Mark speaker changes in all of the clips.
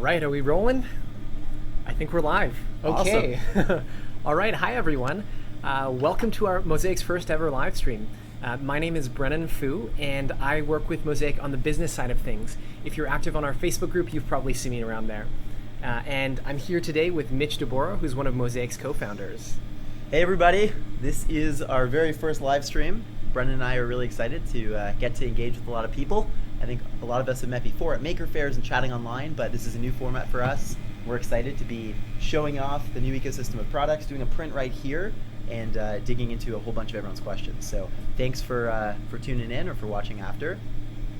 Speaker 1: right, are we rolling? I think we're live. Okay.
Speaker 2: Awesome.
Speaker 1: All right, hi everyone. Welcome to our Mosaic's first ever live stream. My name is Brennan Foo, and I work with Mosaic on the business side of things. If you're active on our Facebook group, you've probably seen me around there. And I'm here today with Mitch Debora, who's one of Mosaic's co-founders.
Speaker 2: Hey everybody, this is our very first live stream. Brennan and I are really excited to get to engage with a lot of people. I think a lot of us have met before at maker fairs and chatting online, but this is a new format for us. We're excited to be showing off the new ecosystem of products, doing a print right here, and digging into a whole bunch of everyone's questions. So thanks for tuning in or for watching after.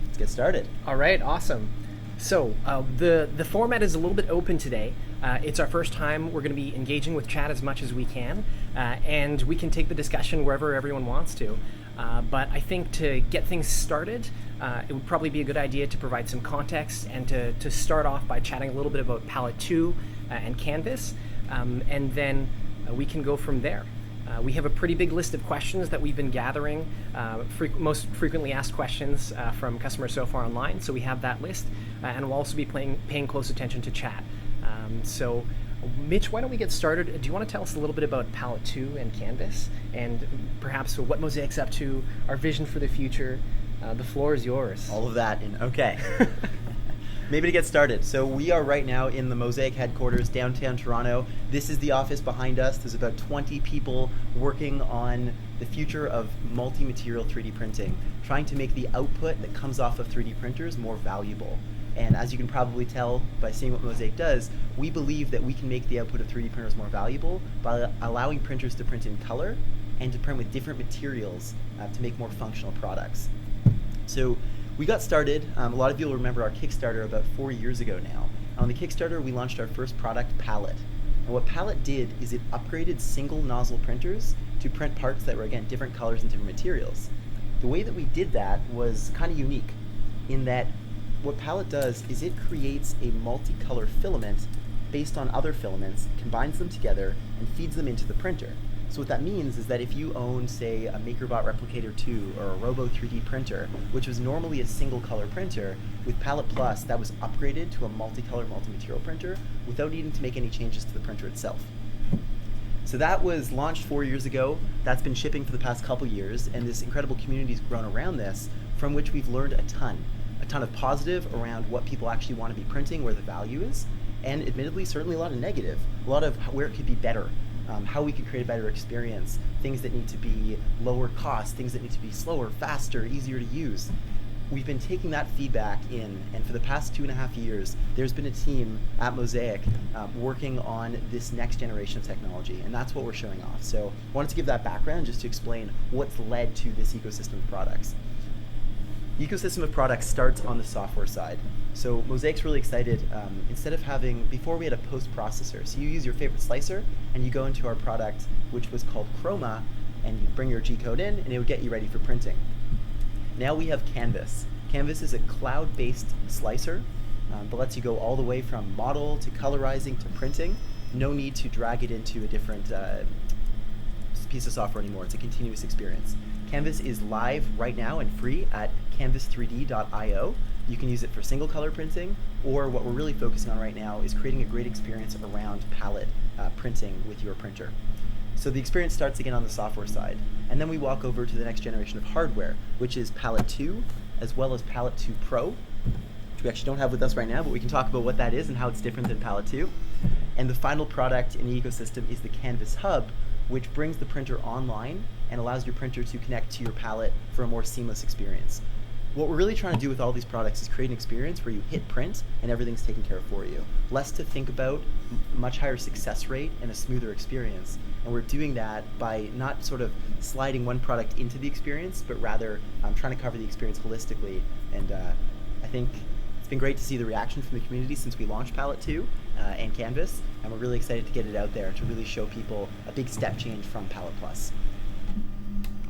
Speaker 2: Let's get started.
Speaker 1: All right, awesome. So the format is a little bit open today. It's our first time. We're going to be engaging with chat as much as we can, and we can take the discussion wherever everyone wants to. But I think to get things started, it would probably be a good idea to provide some context and to start off by chatting a little bit about Palette 2 and Canvas, and then we can go from there. We have a pretty big list of questions that we've been gathering, most frequently asked questions from customers so far online, so we have that list, and we'll also be paying close attention to chat. So Mitch, why don't we get started? Do you want to tell us a little bit about Palette 2 and Canvas, and perhaps what Mosaic's up to, our vision for the future? The floor is yours.
Speaker 2: All of that in, okay. Maybe to get started. So we are right now in the Mosaic headquarters, downtown Toronto. This is the office behind us. There's about 20 people working on the future of multi-material 3D printing, trying to make the output that comes off of 3D printers more valuable. And as you can probably tell by seeing what Mosaic does, we believe that we can make the output of 3D printers more valuable by allowing printers to print in color and to print with different materials to make more functional products. So we got started, a lot of you will remember our Kickstarter about 4 years ago now. On the Kickstarter, we launched our first product, Palette. And what Palette did is it upgraded single nozzle printers to print parts that were, again, different colors and different materials. The way that we did that was kind of unique in that what Palette does is it creates a multicolor filament based on other filaments, combines them together, and feeds them into the printer. So what that means is that if you own, say, a MakerBot Replicator 2 or a Robo 3D printer, which was normally a single color printer, with Palette Plus, that was upgraded to a multicolor, multi-material printer without needing to make any changes to the printer itself. So that was launched 4 years ago. That's been shipping for the past couple years, and this incredible community has grown around this, from which we've learned a ton of positive around what people actually want to be printing, where the value is, and admittedly, certainly a lot of negative, a lot of where it could be better. How we can create a better experience, things that need to be lower cost, things that need to be slower, faster, easier to use. We've been taking that feedback in, and for the past 2.5 years, there's been a team at Mosaic working on this next generation of technology, and that's what we're showing off. So I wanted to give that background just to explain what's led to this ecosystem of products. The ecosystem of products starts on the software side. So Mosaic's really excited. Instead of having, before we had a post-processor, so you use your favorite slicer and you go into our product, which was called Chroma, and you bring your G-code in and it would get you ready for printing. Now we have Canvas. Canvas is a cloud-based slicer that lets you go all the way from model to colorizing to printing. No need to drag it into a different piece of software anymore. It's a continuous experience. Canvas is live right now and free at canvas3d.io. You can use it for single color printing, or what we're really focusing on right now is creating a great experience around palette printing with your printer. So the experience starts again on the software side, and then we walk over to the next generation of hardware, which is Palette 2, as well as Palette 2 Pro, which we actually don't have with us right now, but we can talk about what that is and how it's different than Palette 2. And the final product in the ecosystem is the Canvas Hub, which brings the printer online and allows your printer to connect to your palette for a more seamless experience. What we're really trying to do with all these products is create an experience where you hit print and everything's taken care of for you. Less to think about, much higher success rate, and a smoother experience. And we're doing that by not sort of sliding one product into the experience, but rather trying to cover the experience holistically. And I think it's been great to see the reaction from the community since we launched Palette 2 and Canvas, and we're really excited to get it out there to really show people a big step change from Palette Plus.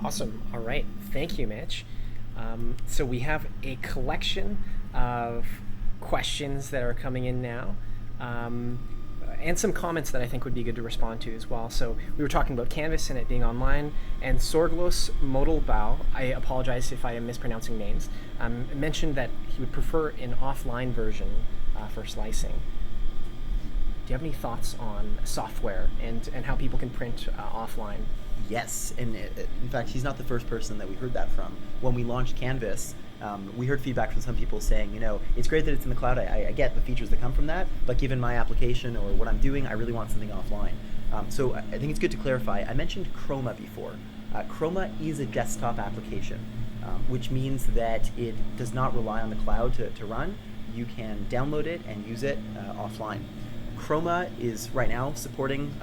Speaker 1: Awesome. All right. Thank you, Mitch. So we have a collection of questions that are coming in now, and some comments that I think would be good to respond to as well. So we were talking about Canvas and it being online, and Sorglos Modalbau, I apologize if I am mispronouncing names, mentioned that he would prefer an offline version for slicing. you have any thoughts on software and how people can print offline?
Speaker 2: Yes, and in fact, he's not the first person that we heard that from. When we launched Canvas, we heard feedback from some people saying, it's great that it's in the cloud. I get the features that come from that, but given my application or what I'm doing, I really want something offline. So I think it's good to clarify. I mentioned Chroma before. Chroma is a desktop application, which means that it does not rely on the cloud to run. You can download it and use it offline. Chroma is right now supporting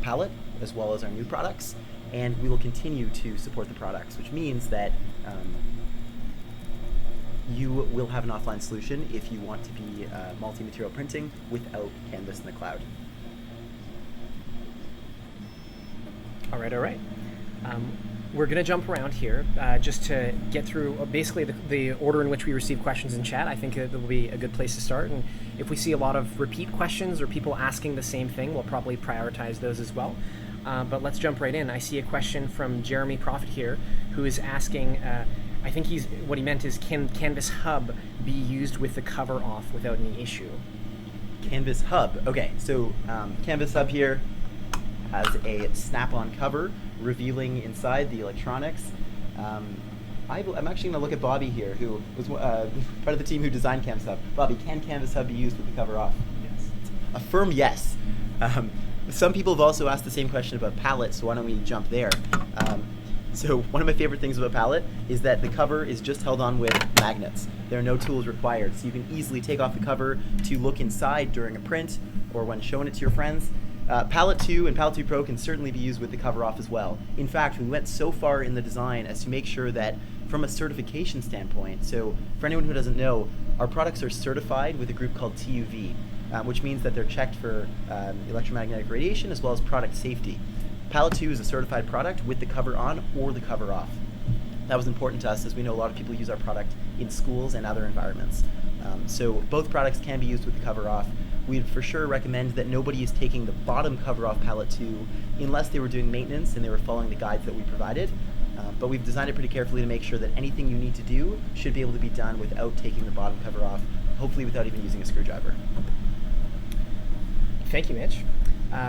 Speaker 2: Palette as well as our new products, and we will continue to support the products, which means that you will have an offline solution if you want to be multi-material printing without Canvas in the cloud.
Speaker 1: All right. We're going to jump around here just to get through basically the order in which we receive questions in chat. I think it will be a good place to start. And if we see a lot of repeat questions or people asking the same thing, we'll probably prioritize those as well. But let's jump right in. I see a question from Jeremy Prophet here, who is asking, I think what he meant is, can Canvas Hub be used with the cover off without any issue?
Speaker 2: Canvas Hub. Okay, so Canvas Hub here has a snap-on cover revealing inside the electronics. I'm actually going to look at Bobby here, who was part of the team who designed Canvas Hub. Bobby, can Canvas Hub be used with the cover off?
Speaker 3: Yes.
Speaker 2: A firm yes. Some people have also asked the same question about Palette, so why don't we jump there? So one of my favorite things about Palette is that the cover is just held on with magnets. There are no tools required, so you can easily take off the cover to look inside during a print or when showing it to your friends. Palette 2 and Palette 2 Pro can certainly be used with the cover off as well. In fact, we went so far in the design as to make sure that from a certification standpoint, so for anyone who doesn't know, our products are certified with a group called TUV, which means that they're checked for electromagnetic radiation as well as product safety. Palette 2 is a certified product with the cover on or the cover off. That was important to us as we know a lot of people use our product in schools and other environments. So both products can be used with the cover off. We'd for sure recommend that nobody is taking the bottom cover off Palette 2 unless they were doing maintenance and they were following the guides that we provided. But we've designed it pretty carefully to make sure that anything you need to do should be able to be done without taking the bottom cover off, hopefully without even using a screwdriver.
Speaker 1: Thank you, Mitch.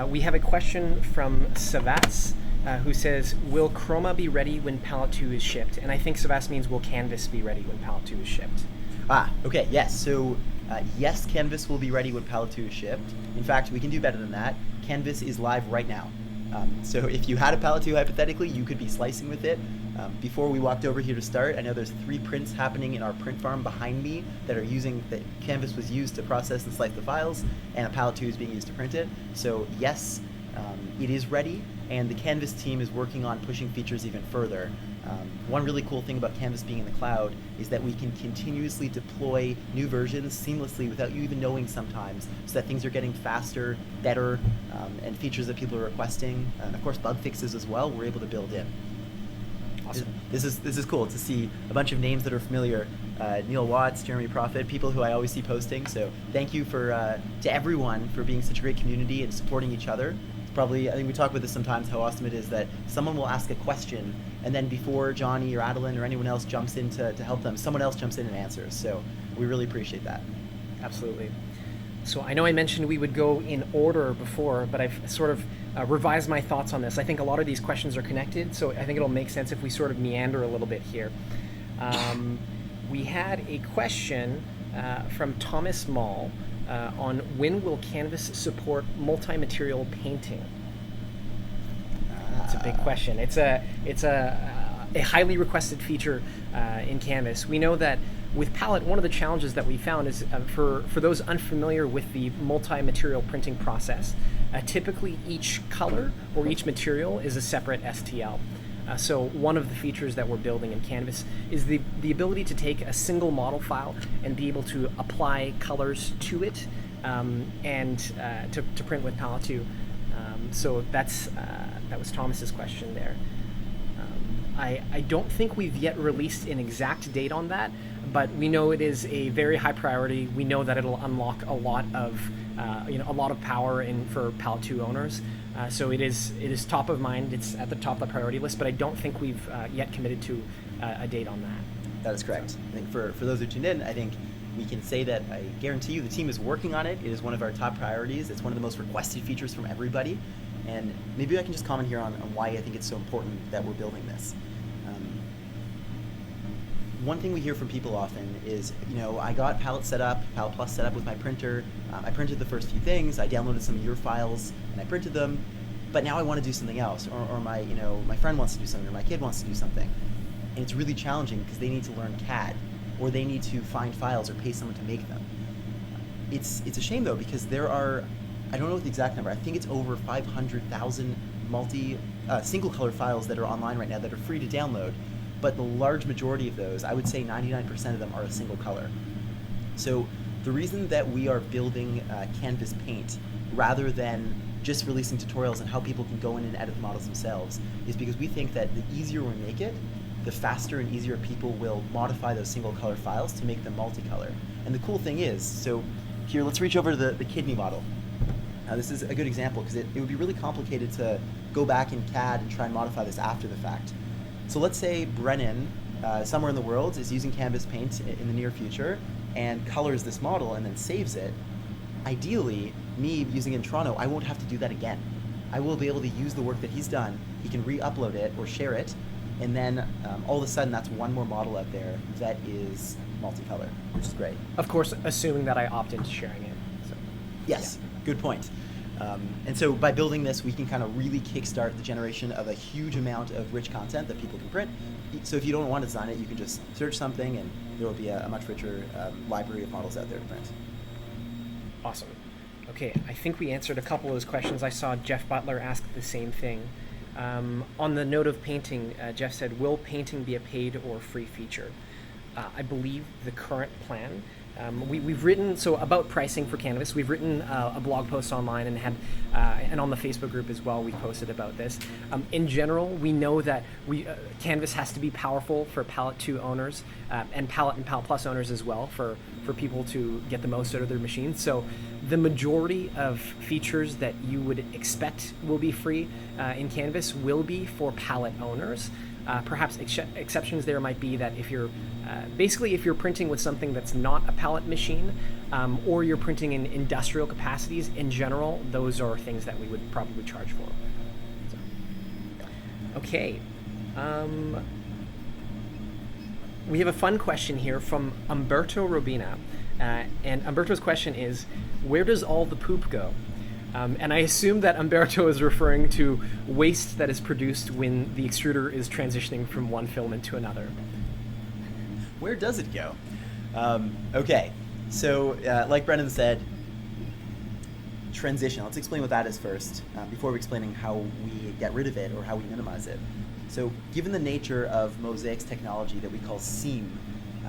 Speaker 1: We have a question from Savats, who says, will Chroma be ready when Palette 2 is shipped? And I think Savats means, will Canvas be ready when Palette 2 is shipped?
Speaker 2: Okay, yes. So yes, Canvas will be ready when Palette 2 is shipped. In fact, we can do better than that. Canvas is live right now. So if you had a Palette 2, hypothetically, you could be slicing with it. Before we walked over here to start, I know there's 3 prints happening in our print farm behind me that Canvas was used to process and slice the files, and a Palette 2 is being used to print it. So yes, it is ready, and the Canvas team is working on pushing features even further. One really cool thing about Canvas being in the cloud is that we can continuously deploy new versions seamlessly without you even knowing sometimes, so that things are getting faster, better, and features that people are requesting, and of course bug fixes as well, we're able to build in.
Speaker 1: Awesome.
Speaker 2: This is cool to see a bunch of names that are familiar. Neil Watts, Jeremy Prophet, people who I always see posting. So thank you to everyone for being such a great community and supporting each other. I think we talk about this sometimes, how awesome it is that someone will ask a question, and then before Johnny or Adeline or anyone else jumps in to help them, someone else jumps in and answers. So we really appreciate that.
Speaker 1: Absolutely. So I know I mentioned we would go in order before, but I've sort of revised my thoughts on this. I think a lot of these questions are connected, so I think it'll make sense if we sort of meander a little bit here. We had a question from Thomas Mall on when will Canvas support multi-material painting? It's a big question. It's a highly requested feature in Canvas. We know that with Palette, one of the challenges that we found is for those unfamiliar with the multi-material printing process, typically each color or each material is a separate STL. So one of the features that we're building in Canvas is the ability to take a single model file and be able to apply colors to it and to print with Palette 2. So that was Thomas's question there. I don't think we've yet released an exact date on that, but we know it is a very high priority. We know that it'll unlock a lot of power for Palette 2 owners. So it is top of mind. It's at the top of the priority list, but I don't think we've yet committed to a date on that.
Speaker 2: That is correct. I think for those who tuned in, I think we can say that I guarantee you the team is working on it. It is one of our top priorities. It's one of the most requested features from everybody. And maybe I can just comment here on why I think it's so important that we're building this. One thing we hear from people often is, I got Palette set up, Palette Plus set up with my printer. I printed the first few things. I downloaded some of your files and I printed them. But now I want to do something else, or my friend wants to do something, or my kid wants to do something. And it's really challenging because they need to learn CAD, or they need to find files or pay someone to make them. It's a shame though, because there are, I don't know the exact number, I think it's over 500,000 single color files that are online right now that are free to download, but the large majority of those, I would say 99% of them, are a single color. So the reason that we are building Canvas Paint rather than just releasing tutorials on how people can go in and edit the models themselves is because we think that the easier we make it, the faster and easier people will modify those single color files to make them multicolor. And the cool thing is, so here, let's reach over to the kidney model. Now this is a good example because it would be really complicated to go back in CAD and try and modify this after the fact. So let's say Brennan, somewhere in the world, is using Canvas Paint in the near future and colors this model and then saves it. Ideally, me using it in Toronto, I won't have to do that again. I will be able to use the work that he's done. He can re-upload it or share it, and then all of a sudden that's one more model out there that is multicolor, which is great.
Speaker 1: Of course, assuming that I opt into sharing it. So,
Speaker 2: yes,
Speaker 1: yeah.
Speaker 2: Good point. And so by building this, we can kind of really kickstart the generation of a huge amount of rich content that people can print. So if you don't want to design it, you can just search something and there will be a much richer library of models out there to print.
Speaker 1: Awesome. Okay, I think we answered a couple of those questions. I saw Jeff Butler ask the same thing. On the note of painting, Jeff said, will painting be a paid or free feature? I believe the current plan, we've written, so about pricing for Canvas, we've written a blog post online and had, and on the Facebook group as well, we posted about this. In general, we know that Canvas has to be powerful for Palette 2 owners, and Palette Plus owners as well, for people to get the most out of their machines. So the majority of features that you would expect will be free in Canvas will be for Palette owners. Perhaps exceptions there might be that if you're basically if you're printing with something that's not a Palette machine, or you're printing in industrial capacities, in general, those are things that we would probably charge for. So, okay. We have a fun question here from Umberto Robina. And Umberto's question is, where does all the poop go? And I assume that Umberto is referring to waste that is produced when the extruder is transitioning from one filament to another.
Speaker 2: Where does it go? Okay, so like Brennan said, transition. Let's explain what that is first, before we explaining how we get rid of it or how we minimize it. So given the nature of Mosaic's technology that we call SEAM,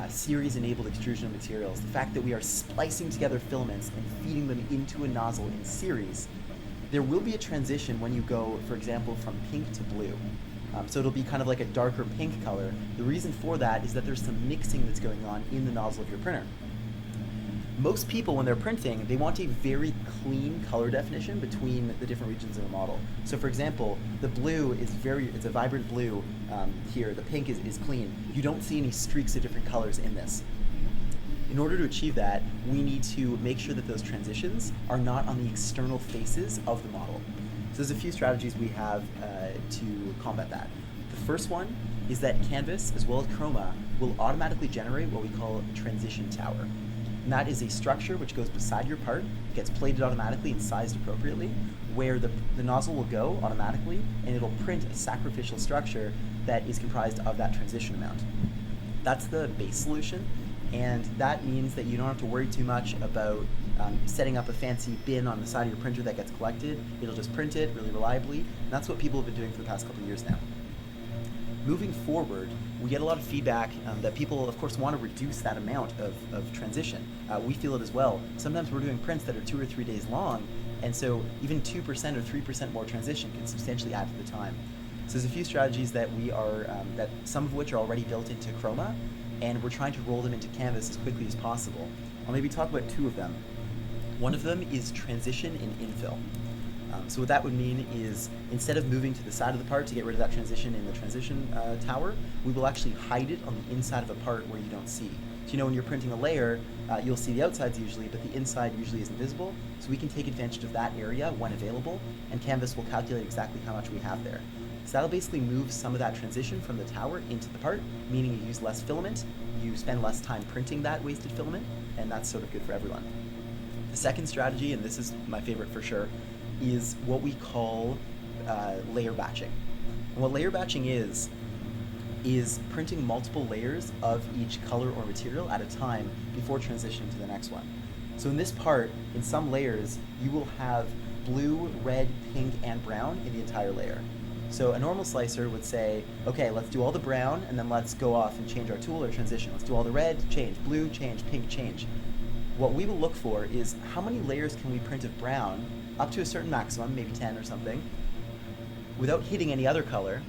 Speaker 2: series-enabled extrusion of materials, the fact that we are splicing together filaments and feeding them into a nozzle in series, there will be a transition when you go, for example, from pink to blue. So it'll be kind of like a darker pink color. The reason for that is that there's some mixing that's going on in the nozzle of your printer. Most people, when they're printing, they want a very clean color definition between the different regions of a model. So for example, the blue is it's a vibrant blue here. The pink is clean. You don't see any streaks of different colors in this. In order to achieve that, we need to make sure that those transitions are not on the external faces of the model. So there's a few strategies we have to combat that. The first one is that Canvas, as well as Chroma, will automatically generate what we call a transition tower. And that is a structure which goes beside your part, gets plated automatically and sized appropriately, where the nozzle will go automatically, and it'll print a sacrificial structure that is comprised of that transition amount. That's the base solution, and that means that you don't have to worry too much about setting up a fancy bin on the side of your printer that gets collected. It'll just print it really reliably, and that's what people have been doing for the past couple of years now. Moving forward, we get a lot of feedback that people, of course, want to reduce that amount of transition. We feel it as well. Sometimes we're doing prints that are 2 or 3 days long, and so even 2% or 3% more transition can substantially add to the time. So there's a few strategies that we are, that some of which are already built into Chroma, and we're trying to roll them into Canvas as quickly as possible. I'll maybe talk about 2 of them. One of them is transition and infill. So what that would mean is, instead of moving to the side of the part to get rid of that transition in the transition tower, we will actually hide it on the inside of a part where you don't see. So when you're printing a layer, you'll see the outsides usually, but the inside usually isn't visible. So we can take advantage of that area when available, and Canvas will calculate exactly how much we have there. So that'll basically move some of that transition from the tower into the part, meaning you use less filament, you spend less time printing that wasted filament, and that's sort of good for everyone. The second strategy, and this is my favorite for sure, is what we call layer batching. And what layer batching is printing multiple layers of each color or material at a time before transitioning to the next one. So in this part, in some layers, you will have blue, red, pink, and brown in the entire layer. So a normal slicer would say, okay, let's do all the brown, and then let's go off and change our tool or transition. Let's do all the red, change, blue, change, pink, change. What we will look for is how many layers can we print of brown up to a certain maximum, maybe 10 or something, without hitting any other color,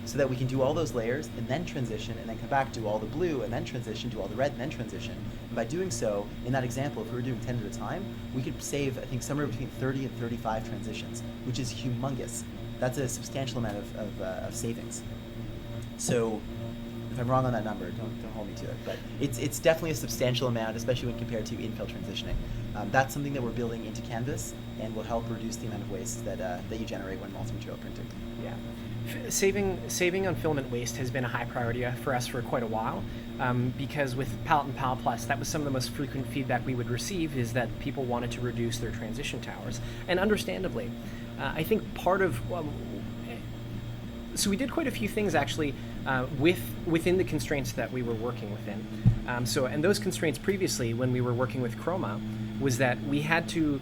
Speaker 2: so that we can do all those layers and then transition and then come back, do all the blue and then transition, do all the red and then transition. And by doing so, in that example, if we were doing 10 at a time, we could save, I think, somewhere between 30 and 35 transitions, which is humongous. That's a substantial amount of savings. So if I'm wrong on that number, don't hold me to it, but it's definitely a substantial amount, especially when compared to infill transitioning. That's something that we're building into Canvas and will help reduce the amount of waste that you generate when multi-material printing.
Speaker 1: Yeah. Saving on filament waste has been a high priority for us for quite a while, because with Palette and Palette Plus, that was some of the most frequent feedback we would receive, is that people wanted to reduce their transition towers, and understandably. I think part of so we did quite a few things actually within the constraints that we were working within. And those constraints previously, when we were working with Chroma, was that we had to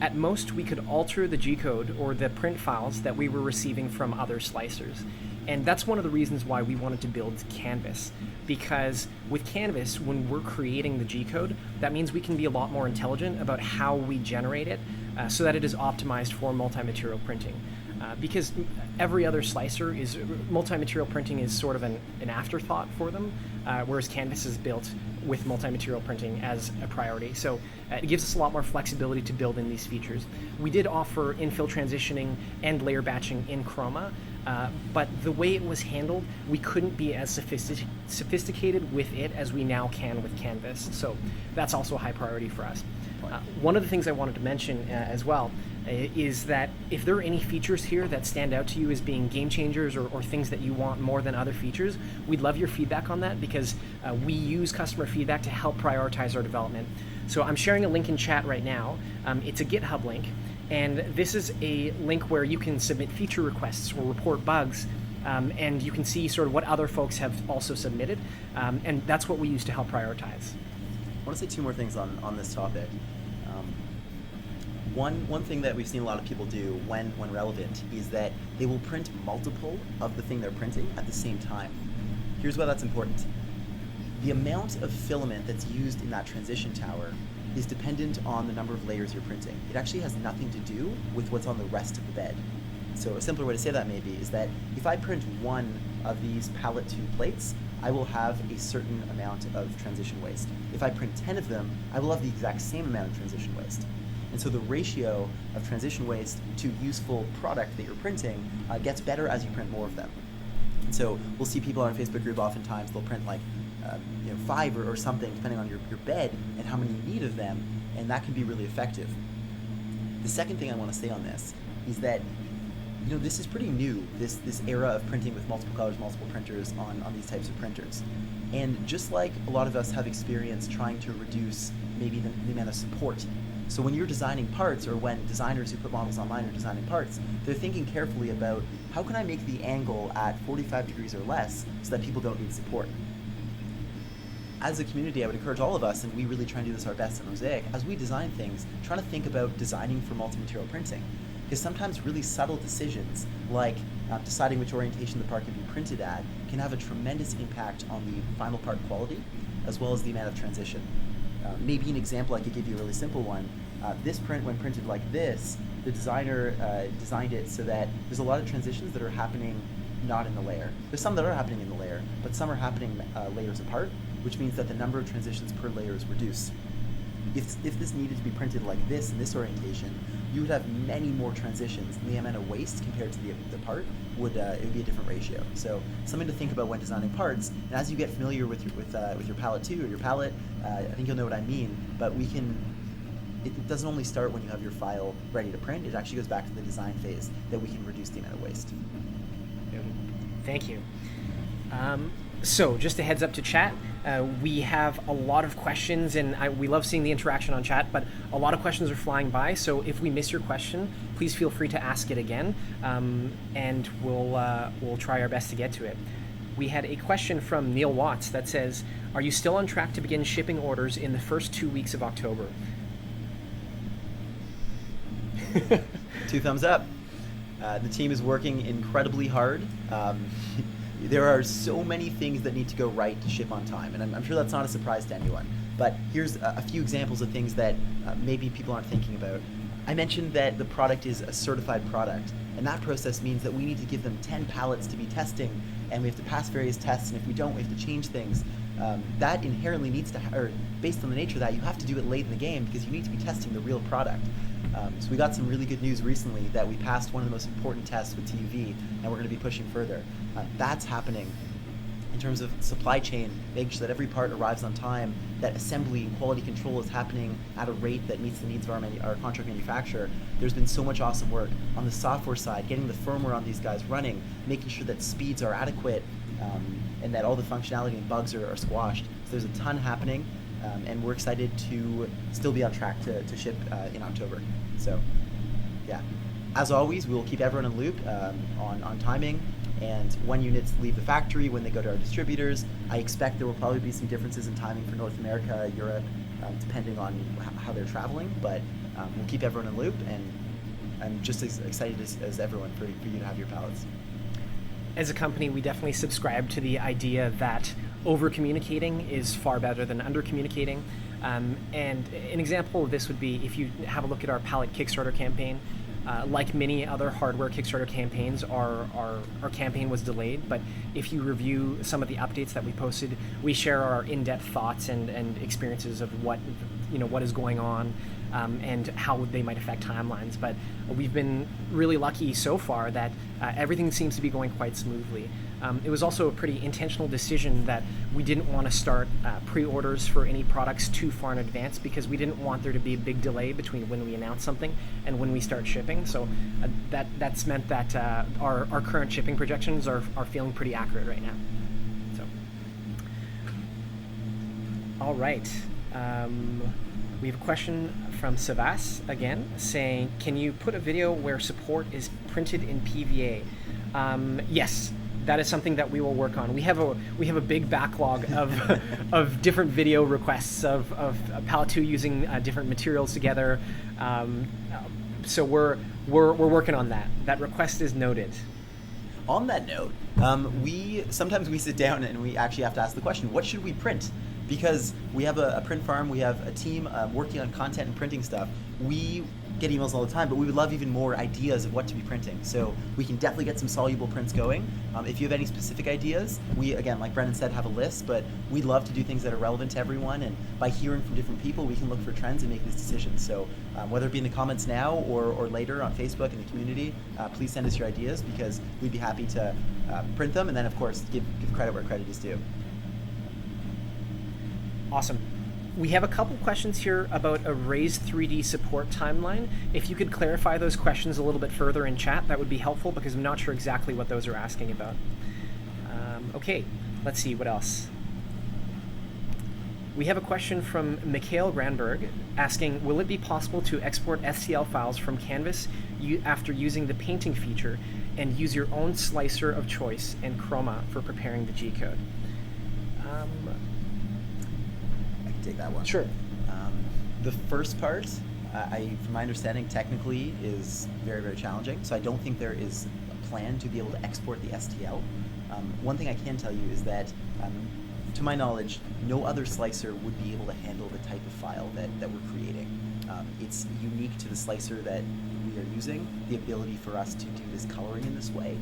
Speaker 1: at most, we could alter the G-code or the print files that we were receiving from other slicers. And that's one of the reasons why we wanted to build Canvas. Because with Canvas, when we're creating the G-code, that means we can be a lot more intelligent about how we generate it so that it is optimized for multi-material printing. Because every other slicer is, multi-material printing is sort of an afterthought for them, whereas Canvas is built with multi-material printing as a priority. So it gives us a lot more flexibility to build in these features. We did offer infill transitioning and layer batching in Chroma, but the way it was handled, we couldn't be as sophisticated with it as we now can with Canvas. So that's also a high priority for us. One of the things I wanted to mention as well is that if there are any features here that stand out to you as being game changers or things that you want more than other features, we'd love your feedback on that, because we use customer feedback to help prioritize our development. So I'm sharing a link in chat right now. It's a GitHub link, and this is a link where you can submit feature requests or report bugs, and you can see sort of what other folks have also submitted, and that's what we use to help prioritize.
Speaker 2: I want to say two more things on this topic. One thing that we've seen a lot of people do when relevant is that they will print multiple of the thing they're printing at the same time. Here's why that's important. The amount of filament that's used in that transition tower is dependent on the number of layers you're printing. It actually has nothing to do with what's on the rest of the bed. So a simpler way to say that maybe is that if I print one of these palette 2 plates, I will have a certain amount of transition waste. If I print 10 of them, I will have the exact same amount of transition waste. And so the ratio of transition waste to useful product that you're printing gets better as you print more of them. And so we'll see people on our Facebook group oftentimes, they'll print like 5 or something, depending on your bed and how many you need of them, and that can be really effective. The second thing I want to say on this is that this is pretty new, this era of printing with multiple colors, multiple printers on these types of printers. And just like a lot of us have experience trying to reduce maybe the amount of support. So when you're designing parts, or when designers who put models online are designing parts, they're thinking carefully about how can I make the angle at 45 degrees or less so that people don't need support. As a community, I would encourage all of us, and we really try and do this our best at Mosaic, as we design things, trying to think about designing for multi-material printing. Because sometimes really subtle decisions, like deciding which orientation the part can be printed at, can have a tremendous impact on the final part quality, as well as the amount of transition. Maybe an example I could give you, a really simple one. This print, when printed like this, the designer designed it so that there's a lot of transitions that are happening not in the layer. There's some that are happening in the layer, but some are happening layers apart, which means that the number of transitions per layer is reduced. If this needed to be printed like this in this orientation, you would have many more transitions. And the amount of waste compared to the part would it would be a different ratio. So something to think about when designing parts. And as you get familiar with your palette too, or your palette, I think you'll know what I mean. But it doesn't only start when you have your file ready to print. It actually goes back to the design phase that we can reduce the amount of waste.
Speaker 1: Thank you. So just a heads up to chat, we have a lot of questions, and we love seeing the interaction on chat, but a lot of questions are flying by, so if we miss your question, please feel free to ask it again, and we'll try our best to get to it. We had a question from Neil Watts that says, are you still on track to begin shipping orders in the first 2 weeks of October?
Speaker 2: 2 thumbs up. The team is working incredibly hard. There are so many things that need to go right to ship on time, and I'm sure that's not a surprise to anyone. But here's a few examples of things that maybe people aren't thinking about. I mentioned that the product is a certified product, and that process means that we need to give them 10 pallets to be testing, and we have to pass various tests, and if we don't, we have to change things. That inherently needs to, or based on the nature of that, you have to do it late in the game because you need to be testing the real product. So we got some really good news recently that we passed one of the most important tests with TUV, and we're going to be pushing further. That's happening. In terms of supply chain, making sure that every part arrives on time, that assembly and quality control is happening at a rate that meets the needs of our contract manufacturer. There's been so much awesome work. On the software side, getting the firmware on these guys running, making sure that speeds are adequate, and that all the functionality and bugs are squashed. So there's a ton happening, and we're excited to still be on track to ship in October. So, yeah. As always, we will keep everyone in the loop on timing and when units leave the factory, when they go to our distributors. I expect there will probably be some differences in timing for North America, Europe, depending on how they're traveling, but we'll keep everyone in the loop, and I'm just as excited as everyone for you to have your pallets.
Speaker 1: As a company, we definitely subscribe to the idea that over-communicating is far better than under-communicating. And an example of this would be if you have a look at our pallet Kickstarter campaign. Like many other hardware Kickstarter campaigns, our campaign was delayed, but if you review some of the updates that we posted, we share our in-depth thoughts and experiences of what is going on and how they might affect timelines. But we've been really lucky so far that everything seems to be going quite smoothly. It was also a pretty intentional decision that we didn't want to start pre-orders for any products too far in advance because we didn't want there to be a big delay between when we announce something and when we start shipping. So that's meant that our current shipping projections are feeling pretty accurate right now. So, all right. We have a question from Savas again saying, can you put a video where support is printed in PVA? Yes. That is something that we will work on. We have a big backlog of of different video requests of Palette 2 using different materials together. So we're working on that. That request is noted.
Speaker 2: On that note, sometimes we sit down and we actually have to ask the question, what should we print? Because we have a print farm, we have a team working on content and printing stuff. We get emails all the time, but we would love even more ideas of what to be printing. So we can definitely get some soluble prints going. If you have any specific ideas, we, again, like Brennan said, have a list, but we'd love to do things that are relevant to everyone, and by hearing from different people, we can look for trends and make these decisions. So whether it be in the comments now or later on Facebook in the community, please send us your ideas, because we'd be happy to print them, and then, of course, give credit where credit is due.
Speaker 1: Awesome. We have a couple questions here about a raised 3D support timeline. If you could clarify those questions a little bit further in chat, that would be helpful, because I'm not sure exactly what those are asking about. Okay, let's see, what else? We have a question from Mikhail Granberg asking, will it be possible to export STL files from Canvas after using the painting feature and use your own slicer of choice and chroma for preparing the G-code?
Speaker 2: Take that one.
Speaker 1: Sure.
Speaker 2: The first part, from my understanding, technically is very, very challenging. So I don't think there is a plan to be able to export the STL. One thing I can tell you is that, to my knowledge, no other slicer would be able to handle the type of file that we're creating. It's unique to the slicer that we are using, the ability for us to do this coloring in this way.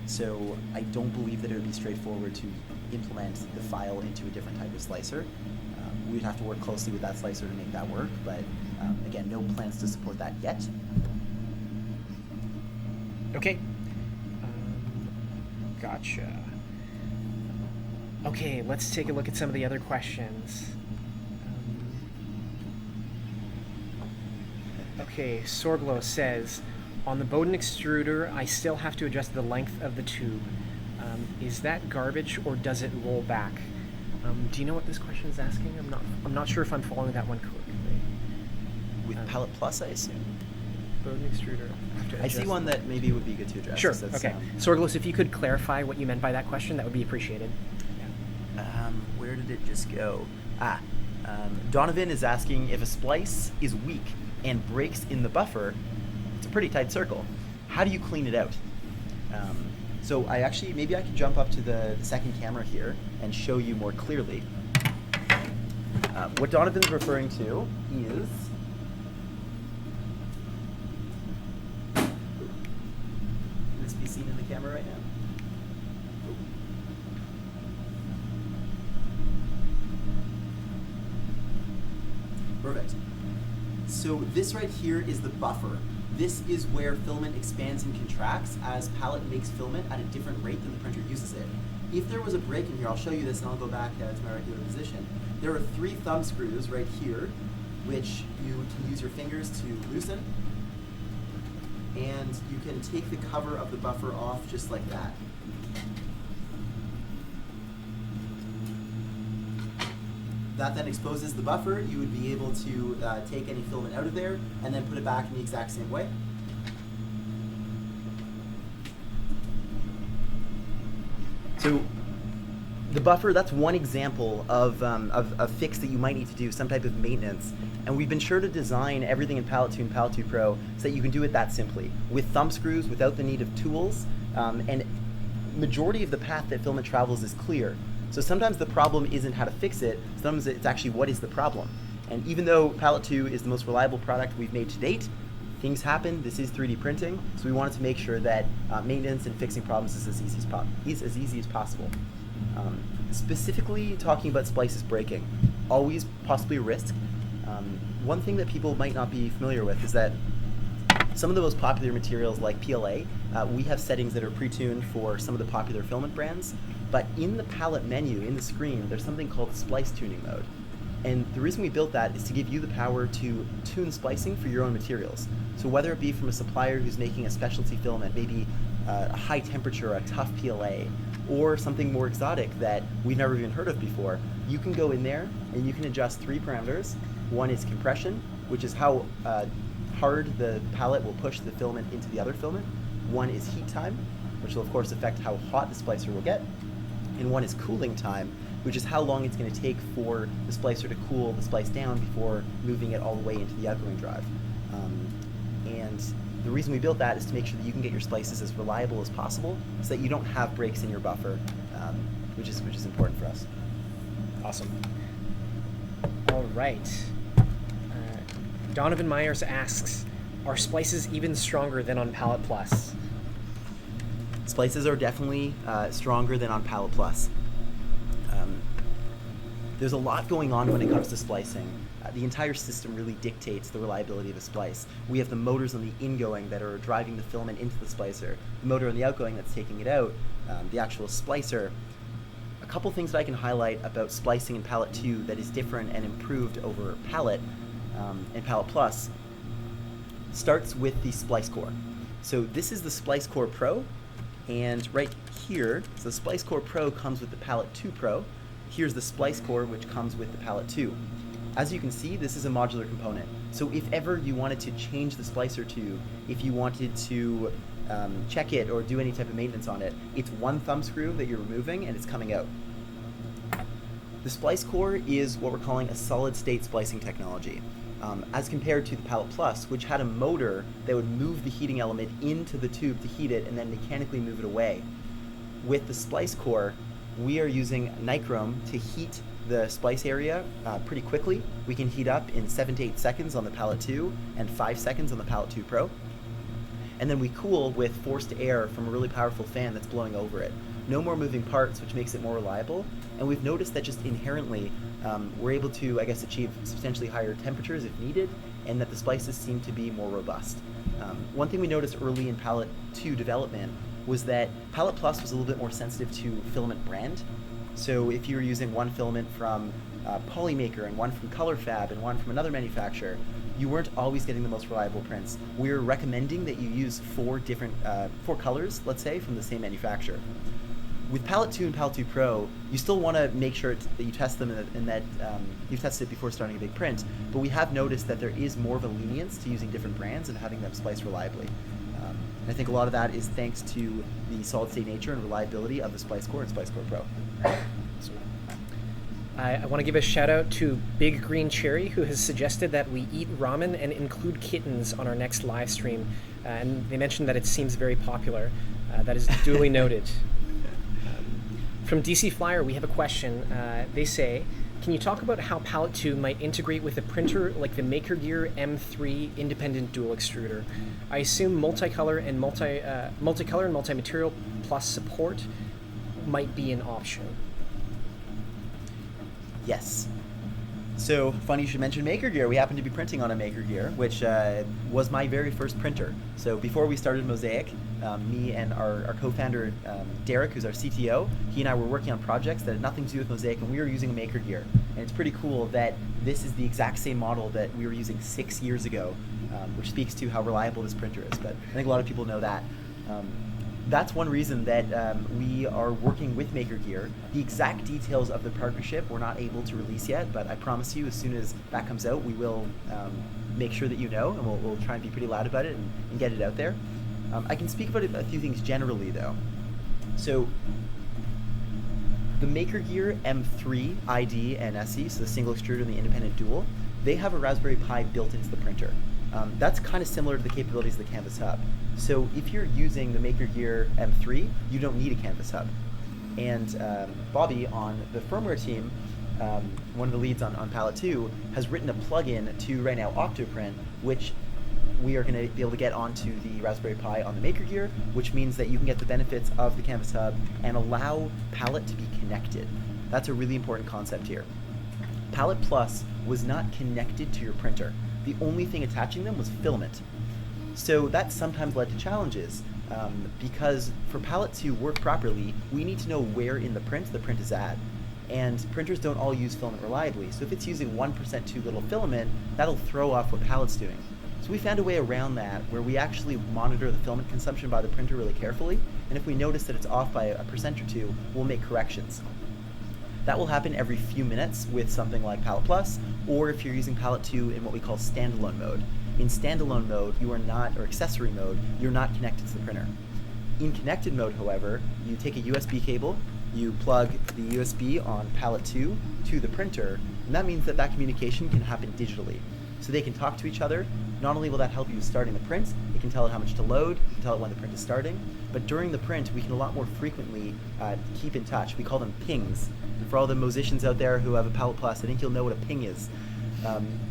Speaker 2: So I don't believe that it would be straightforward to implement the file into a different type of slicer. we'd have to work closely with that slicer to make that work, but again, no plans to support that yet.
Speaker 1: Okay. Gotcha. Okay, let's take a look at some of the other questions. Okay, Sorglo says, on the Bowden extruder, I still have to adjust the length of the tube. Is that garbage or does it roll back? Do you know what this question is asking? I'm not sure if I'm following that one correctly.
Speaker 2: With Palette Plus, I assume.
Speaker 1: Bowden extruder.
Speaker 2: I see one that maybe would be good to address.
Speaker 1: Sure. Okay. Sorglos, if you could clarify what you meant by that question, that would be appreciated.
Speaker 2: Where did it just go? Donovan is asking if a splice is weak and breaks in the buffer. It's a pretty tight circle. How do you clean it out? So maybe I can jump up to the second camera here and show you more clearly. What Donovan's referring to is can this be seen in the camera right now? Perfect. So this right here is the buffer. This is where filament expands and contracts as palette makes filament at a different rate than the printer uses it. If there was a break in here, I'll show you this and I'll go back to my regular position. There are 3 thumb screws right here, which you can use your fingers to loosen. And you can take the cover of the buffer off just like that. That then exposes the buffer. You would be able to take any filament out of there and then put it back in the exact same way. So the buffer, that's one example of a fix that you might need to do, some type of maintenance. And we've been sure to design everything in Palette 2 and Palette 2 Pro so that you can do it that simply, with thumb screws, without the need of tools. And majority of the path that filament travels is clear. So sometimes the problem isn't how to fix it, sometimes it's actually what is the problem. And even though Palette 2 is the most reliable product we've made to date, things happen, this is 3D printing, so we wanted to make sure that maintenance and fixing problems is as easy as possible. Specifically talking about splices breaking, always possibly a risk. One thing that people might not be familiar with is that some of the most popular materials like PLA, we have settings that are pre-tuned for some of the popular filament brands, but in the palette menu, in the screen, there's something called splice tuning mode. And the reason we built that is to give you the power to tune splicing for your own materials. So whether it be from a supplier who's making a specialty filament, maybe a high temperature, a tough PLA, or something more exotic that we've never even heard of before, you can go in there and you can adjust 3 parameters. One is compression, which is how hard the palette will push the filament into the other filament. One is heat time, which will of course affect how hot the splicer will get. And one is cooling time, which is how long it's going to take for the splicer to cool the splice down before moving it all the way into the outgoing drive. And the reason we built that is to make sure that you can get your splices as reliable as possible so that you don't have breaks in your buffer, which is important for us.
Speaker 1: Awesome. All right. Donovan Myers asks, are splices even stronger than on Palette Plus?
Speaker 2: Splices are definitely stronger than on Palette Plus. There's a lot going on when it comes to splicing. The entire system really dictates the reliability of a splice. We have the motors on the ingoing that are driving the filament into the splicer, the motor on the outgoing that's taking it out, the actual splicer. A couple things that I can highlight about splicing in Palette 2 that is different and improved over Palette and Palette Plus starts with the splice core. So this is the Splice Core Pro, and right here, so the Splice Core Pro comes with the Palette 2 Pro. Here's the Splice Core, which comes with the Palette 2. As you can see, this is a modular component. So if ever you wanted to change the splicer tube, if you wanted to check it or do any type of maintenance on it, it's one thumb screw that you're removing and it's coming out. The Splice Core is what we're calling a solid-state splicing technology, as compared to the Palette Plus, which had a motor that would move the heating element into the tube to heat it and then mechanically move it away. With the Splice Core, we are using nichrome to heat the splice area pretty quickly. We can heat up in 7 to 8 seconds on the Palette 2 and 5 seconds on the Palette 2 Pro. And then we cool with forced air from a really powerful fan that's blowing over it. no more moving parts, which makes it more reliable. And we've noticed that just inherently, we're able to, I guess, achieve substantially higher temperatures if needed, and that the splices seem to be more robust. One thing we noticed early in Palette 2 development was that Palette Plus was a little bit more sensitive to filament brand. So if you were using one filament from Polymaker and one from ColorFab and one from another manufacturer, you weren't always getting the most reliable prints. We're recommending that you use 4 colors, let's say, from the same manufacturer. With Palette 2 and Palette 2 Pro, you still want to make sure that you test them and that you've tested it before starting a big print, but we have noticed that there is more of a lenience to using different brands and having them splice reliably. And I think a lot of that is thanks to the solid-state nature and reliability of the Splice Core and Splice Core Pro.
Speaker 1: I want to give a shout out to Big Green Cherry, who has suggested that we eat ramen and include kittens on our next live stream. And they mentioned that it seems very popular. That is duly noted. From DC Flyer, we have a question. They say, can you talk about how Palette 2 might integrate with a printer like the MakerGear M3 independent dual extruder? I assume multicolor and multi-material plus support might be an option.
Speaker 2: Yes. So, funny you should mention MakerGear. We happen to be printing on a MakerGear, which was my very first printer. So before we started Mosaic, me and our co-founder, Derek, who's our CTO, he and I were working on projects that had nothing to do with Mosaic, and we were using a MakerGear. And it's pretty cool that this is the exact same model that we were using 6 years ago, which speaks to how reliable this printer is. But I think a lot of people know that. That's one reason that we are working with MakerGear. The exact details of the partnership we're not able to release yet, but I promise you, as soon as that comes out, we will make sure that you know, and we'll try and be pretty loud about it and get it out there. I can speak about a few things generally, though. So the MakerGear M3 ID and SE, so the single extruder and the independent dual, they have a Raspberry Pi built into the printer. That's kind of similar to the capabilities of the Canvas Hub. So if you're using the MakerGear M3, you don't need a Canvas Hub. And Bobby on the firmware team, one of the leads on Palette 2, has written a plugin to right now Octoprint, which we are going to be able to get onto the Raspberry Pi on the MakerGear, which means that you can get the benefits of the Canvas Hub and allow Palette to be connected. That's a really important concept here. Palette Plus was not connected to your printer. The only thing attaching them was filament. So that sometimes led to challenges because for Palette to work properly, we need to know where in the print is at. And printers don't all use filament reliably. So if it's using 1% too little filament, that'll throw off what Palette's doing. So we found a way around that where we actually monitor the filament consumption by the printer really carefully. And if we notice that it's off by a percent or two, we'll make corrections. That will happen every few minutes with something like Palette Plus, or if you're using Palette 2 in what we call standalone mode. In standalone mode, you are not, or accessory mode, you're not connected to the printer. In connected mode, however, you take a USB cable, you plug the USB on Palette 2 to the printer, and that means that communication can happen digitally. So they can talk to each other. Not only will that help you with starting the print, it can tell it how much to load, it can tell it when the print is starting, but during the print, we can a lot more frequently keep in touch. We call them pings. And for all the musicians out there who have a Palette Plus, I think you'll know what a ping is.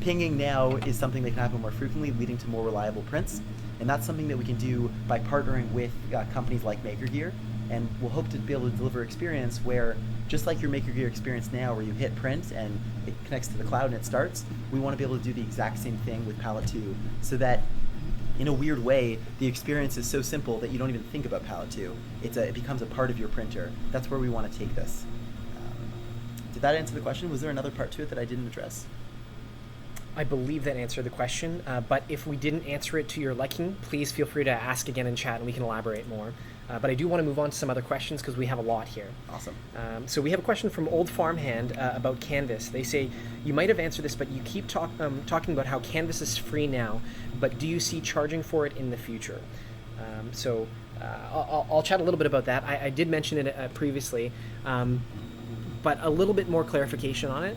Speaker 2: Pinging now is something that can happen more frequently, leading to more reliable prints. And that's something that we can do by partnering with companies like MakerGear. And we'll hope to be able to deliver experience where, just like your MakerGear experience now, where you hit print and it connects to the cloud and it starts, we want to be able to do the exact same thing with Palette 2, so that in a weird way, the experience is so simple that you don't even think about Palette 2. It becomes a part of your printer. That's where we want to take this. Did that answer the question? Was there another part to it that I didn't address?
Speaker 1: I believe that answered the question, but if we didn't answer it to your liking, please feel free to ask again in chat and we can elaborate more. But I do want to move on to some other questions because we have a lot here.
Speaker 2: Awesome.
Speaker 1: So we have a question from Old Farmhand about Canvas. They say, you might have answered this, but you keep talking about how Canvas is free now, but do you see charging for it in the future? I'll chat a little bit about that. I did mention it previously, but a little bit more clarification on it.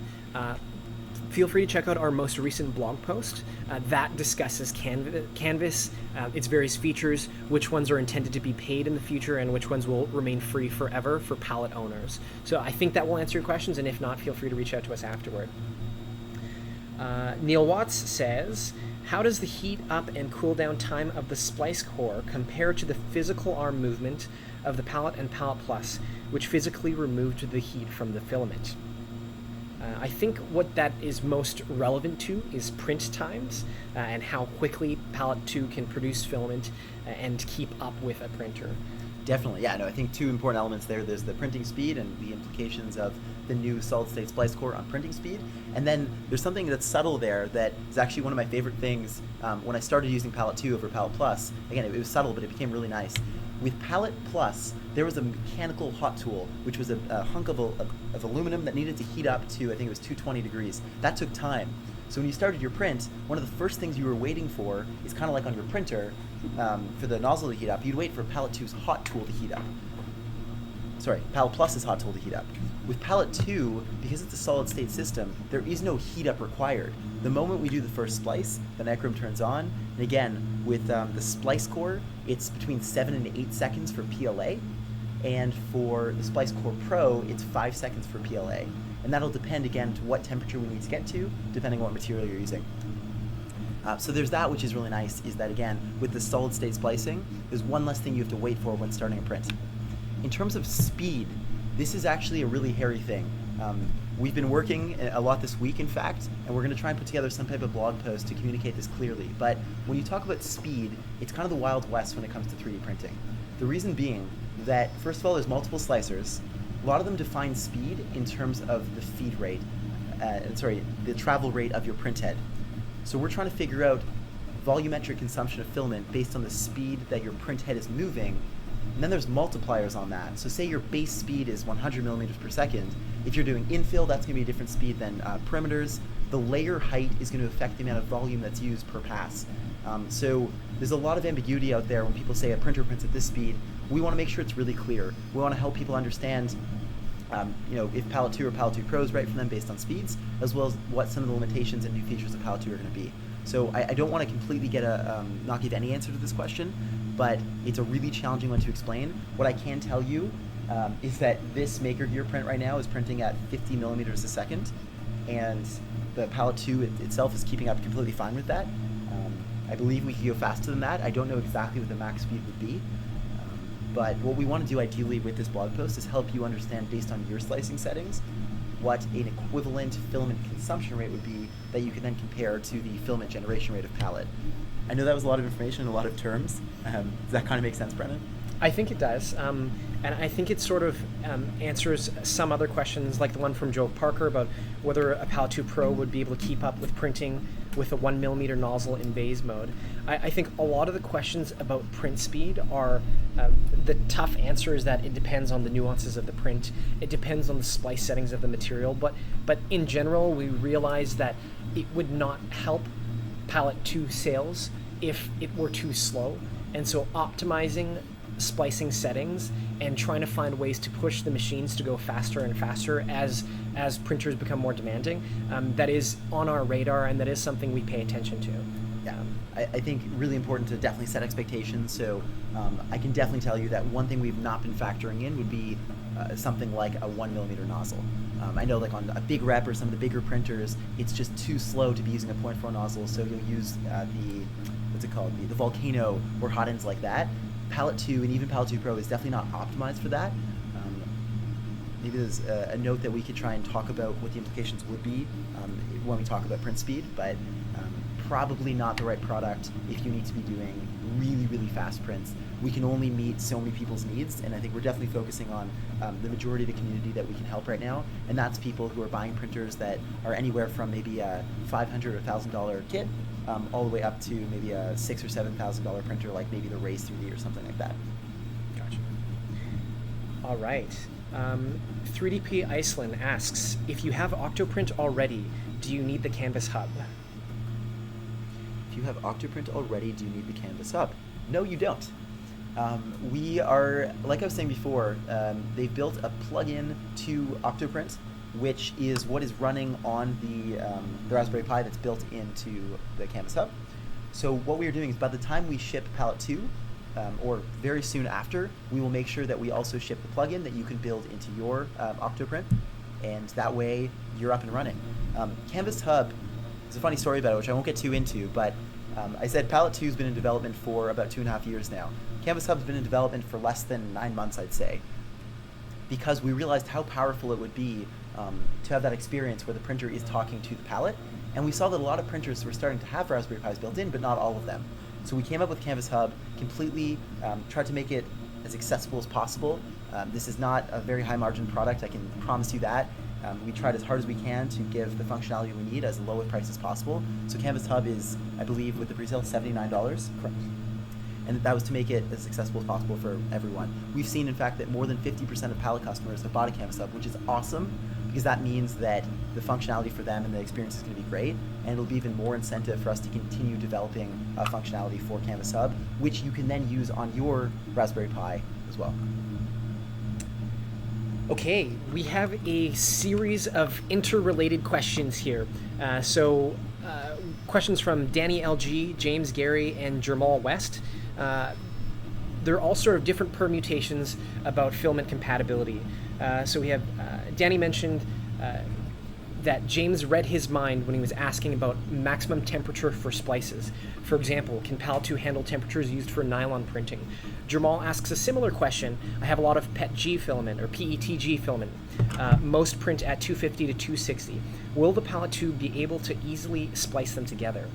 Speaker 1: Feel free to check out our most recent blog post that discusses Canvas, its various features, which ones are intended to be paid in the future, and which ones will remain free forever for Palette owners. So I think that will answer your questions, and if not, feel free to reach out to us afterward. Neil Watts says, how does the heat up and cool down time of the splice core compare to the physical arm movement of the Palette and Palette Plus, which physically removed the heat from the filament. I think what that is most relevant to is print times and how quickly Palette 2 can produce filament and keep up with a printer.
Speaker 2: Definitely, yeah. No, I think two important elements there. There's the printing speed and the implications of the new solid-state splice core on printing speed. And then there's something that's subtle there that is actually one of my favorite things when I started using Palette 2 over Palette Plus. Again, it was subtle, but it became really nice. With Palette Plus, there was a mechanical hot tool, which was a hunk of aluminum that needed to heat up to, I think it was 220 degrees. That took time. So when you started your print, one of the first things you were waiting for is kind of like on your printer, for the nozzle to heat up, you'd wait for Palette 2's hot tool to heat up. Sorry, Palette Plus's hot tool to heat up. With Palette 2, because it's a solid-state system, there is no heat up required. The moment we do the first splice, the nichrome turns on, and again, with the splice core, it's between 7 and 8 seconds for PLA, and for the Splice Core Pro, it's 5 seconds for PLA. And that'll depend, again, to what temperature we need to get to, depending on what material you're using. So there's that, which is really nice, is that, again, with the solid-state splicing, there's one less thing you have to wait for when starting a print. In terms of speed, this is actually a really hairy thing. We've been working a lot this week, in fact, and we're going to try and put together some type of blog post to communicate this clearly. But when you talk about speed, it's kind of the Wild West when it comes to 3D printing. The reason being that, first of all, there's multiple slicers. A lot of them define speed in terms of the feed rate, the travel rate of your print head. So we're trying to figure out volumetric consumption of filament based on the speed that your print head is moving. And then there's multipliers on that. So say your base speed is 100 millimeters per second. If you're doing infill, that's going to be a different speed than perimeters. The layer height is going to affect the amount of volume that's used per pass. So there's a lot of ambiguity out there when people say a printer prints at this speed. We want to make sure it's really clear. We want to help people understand if Palette 2 or Palette 2 Pro is right for them based on speeds, as well as what some of the limitations and new features of Palette 2 are going to be. So I don't want to completely not give any answer to this question, but it's a really challenging one to explain. What I can tell you is that this Maker Gear print right now is printing at 50 millimeters a second, and the Palette 2 itself is keeping up completely fine with that. I believe we could go faster than that. I don't know exactly what the max speed would be. But what we want to do ideally with this blog post is help you understand, based on your slicing settings, what an equivalent filament consumption rate would be that you can then compare to the filament generation rate of Palette. I know that was a lot of information and a lot of terms. Does that kind of make sense, Brennan?
Speaker 1: I think it does. And I think it sort of answers some other questions, like the one from Joe Parker about whether a Palette 2 Pro would be able to keep up with printing with a 1 millimeter nozzle in vase mode. I think a lot of the questions about print speed are, the tough answer is that it depends on the nuances of the print. It depends on the splice settings of the material. But in general, we realize that it would not help Palette 2 sales if it were too slow. And so optimizing splicing settings and trying to find ways to push the machines to go faster and faster as printers become more demanding, that is on our radar, and that is something we pay attention to.
Speaker 2: Yeah, I think really important to definitely set expectations. So I can definitely tell you that one thing we've not been factoring in would be something like a 1 millimeter nozzle. I know, like on a big rep or some of the bigger printers, it's just too slow to be using a 0.4 nozzle, so you'll use the Volcano or hot ends like that. Palette 2 and even Palette 2 Pro is definitely not optimized for that. Maybe there's a note that we could try and talk about what the implications would be when we talk about print speed, but probably not the right product if you need to be doing really, really fast prints. We can only meet so many people's needs, and I think we're definitely focusing on the majority of the community that we can help right now, and that's people who are buying printers that are anywhere from maybe a $500 or $1,000 kit all the way up to maybe a $6,000 or $7,000 printer, like maybe the Raise 3D or something like that.
Speaker 1: Gotcha. All right. 3DP Iceland asks, if you have Octoprint already, do you need the Canvas Hub?
Speaker 2: If you have Octoprint already, do you need the Canvas Hub? No, you don't. We are, like I was saying before, they've built a plugin to Octoprint, which is what is running on the Raspberry Pi that's built into the Canvas Hub. So what we are doing is, by the time we ship Palette 2, or very soon after, we will make sure that we also ship the plugin that you can build into your Octoprint, and that way you're up and running. Canvas Hub, there's a funny story about it, which I won't get too into, but I said Palette 2 has been in development for about 2.5 years now. Canvas Hub's been in development for less than 9 months, I'd say, because we realized how powerful it would be to have that experience where the printer is talking to the palette. And we saw that a lot of printers were starting to have Raspberry Pis built in, but not all of them. So we came up with Canvas Hub, completely tried to make it as accessible as possible. This is not a very high margin product, I can promise you that. We tried as hard as we can to give the functionality we need as low a price as possible. So Canvas Hub is, I believe, with the pre-sale, $79.
Speaker 1: Correct.
Speaker 2: And that was to make it as accessible as possible for everyone. We've seen, in fact, that more than 50% of Palette customers have bought a Canvas Hub, which is awesome, because that means that the functionality for them and the experience is going to be great, and it'll be even more incentive for us to continue developing functionality for Canvas Hub, which you can then use on your Raspberry Pi as well.
Speaker 1: Okay, we have a series of interrelated questions here. Questions from Danny LG, James Gary, and Jermal West. They're all sort of different permutations about filament compatibility. So we have Danny mentioned that James read his mind when he was asking about maximum temperature for splices. For example, can Palette 2 handle temperatures used for nylon printing? Jermal asks a similar question. I have a lot of PETG filament or PETG filament. Most print at 250 to 260. Will the Palette 2 be able to easily splice them together?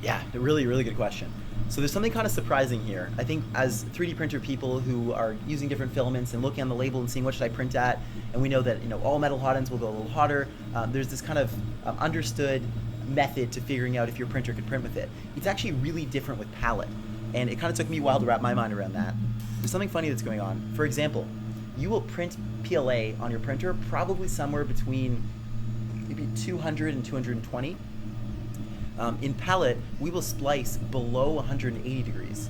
Speaker 2: Yeah, a really, really good question. So there's something kind of surprising here. I think as 3D printer people who are using different filaments and looking on the label and seeing what should I print at, and we know that all metal hot ends will go a little hotter, there's this kind of understood method to figuring out if your printer could print with it. It's actually really different with Palette, and it kind of took me a while to wrap my mind around that. There's something funny that's going on. For example, you will print PLA on your printer probably somewhere between maybe 200 and 220. In Palette, we will splice below 180 degrees.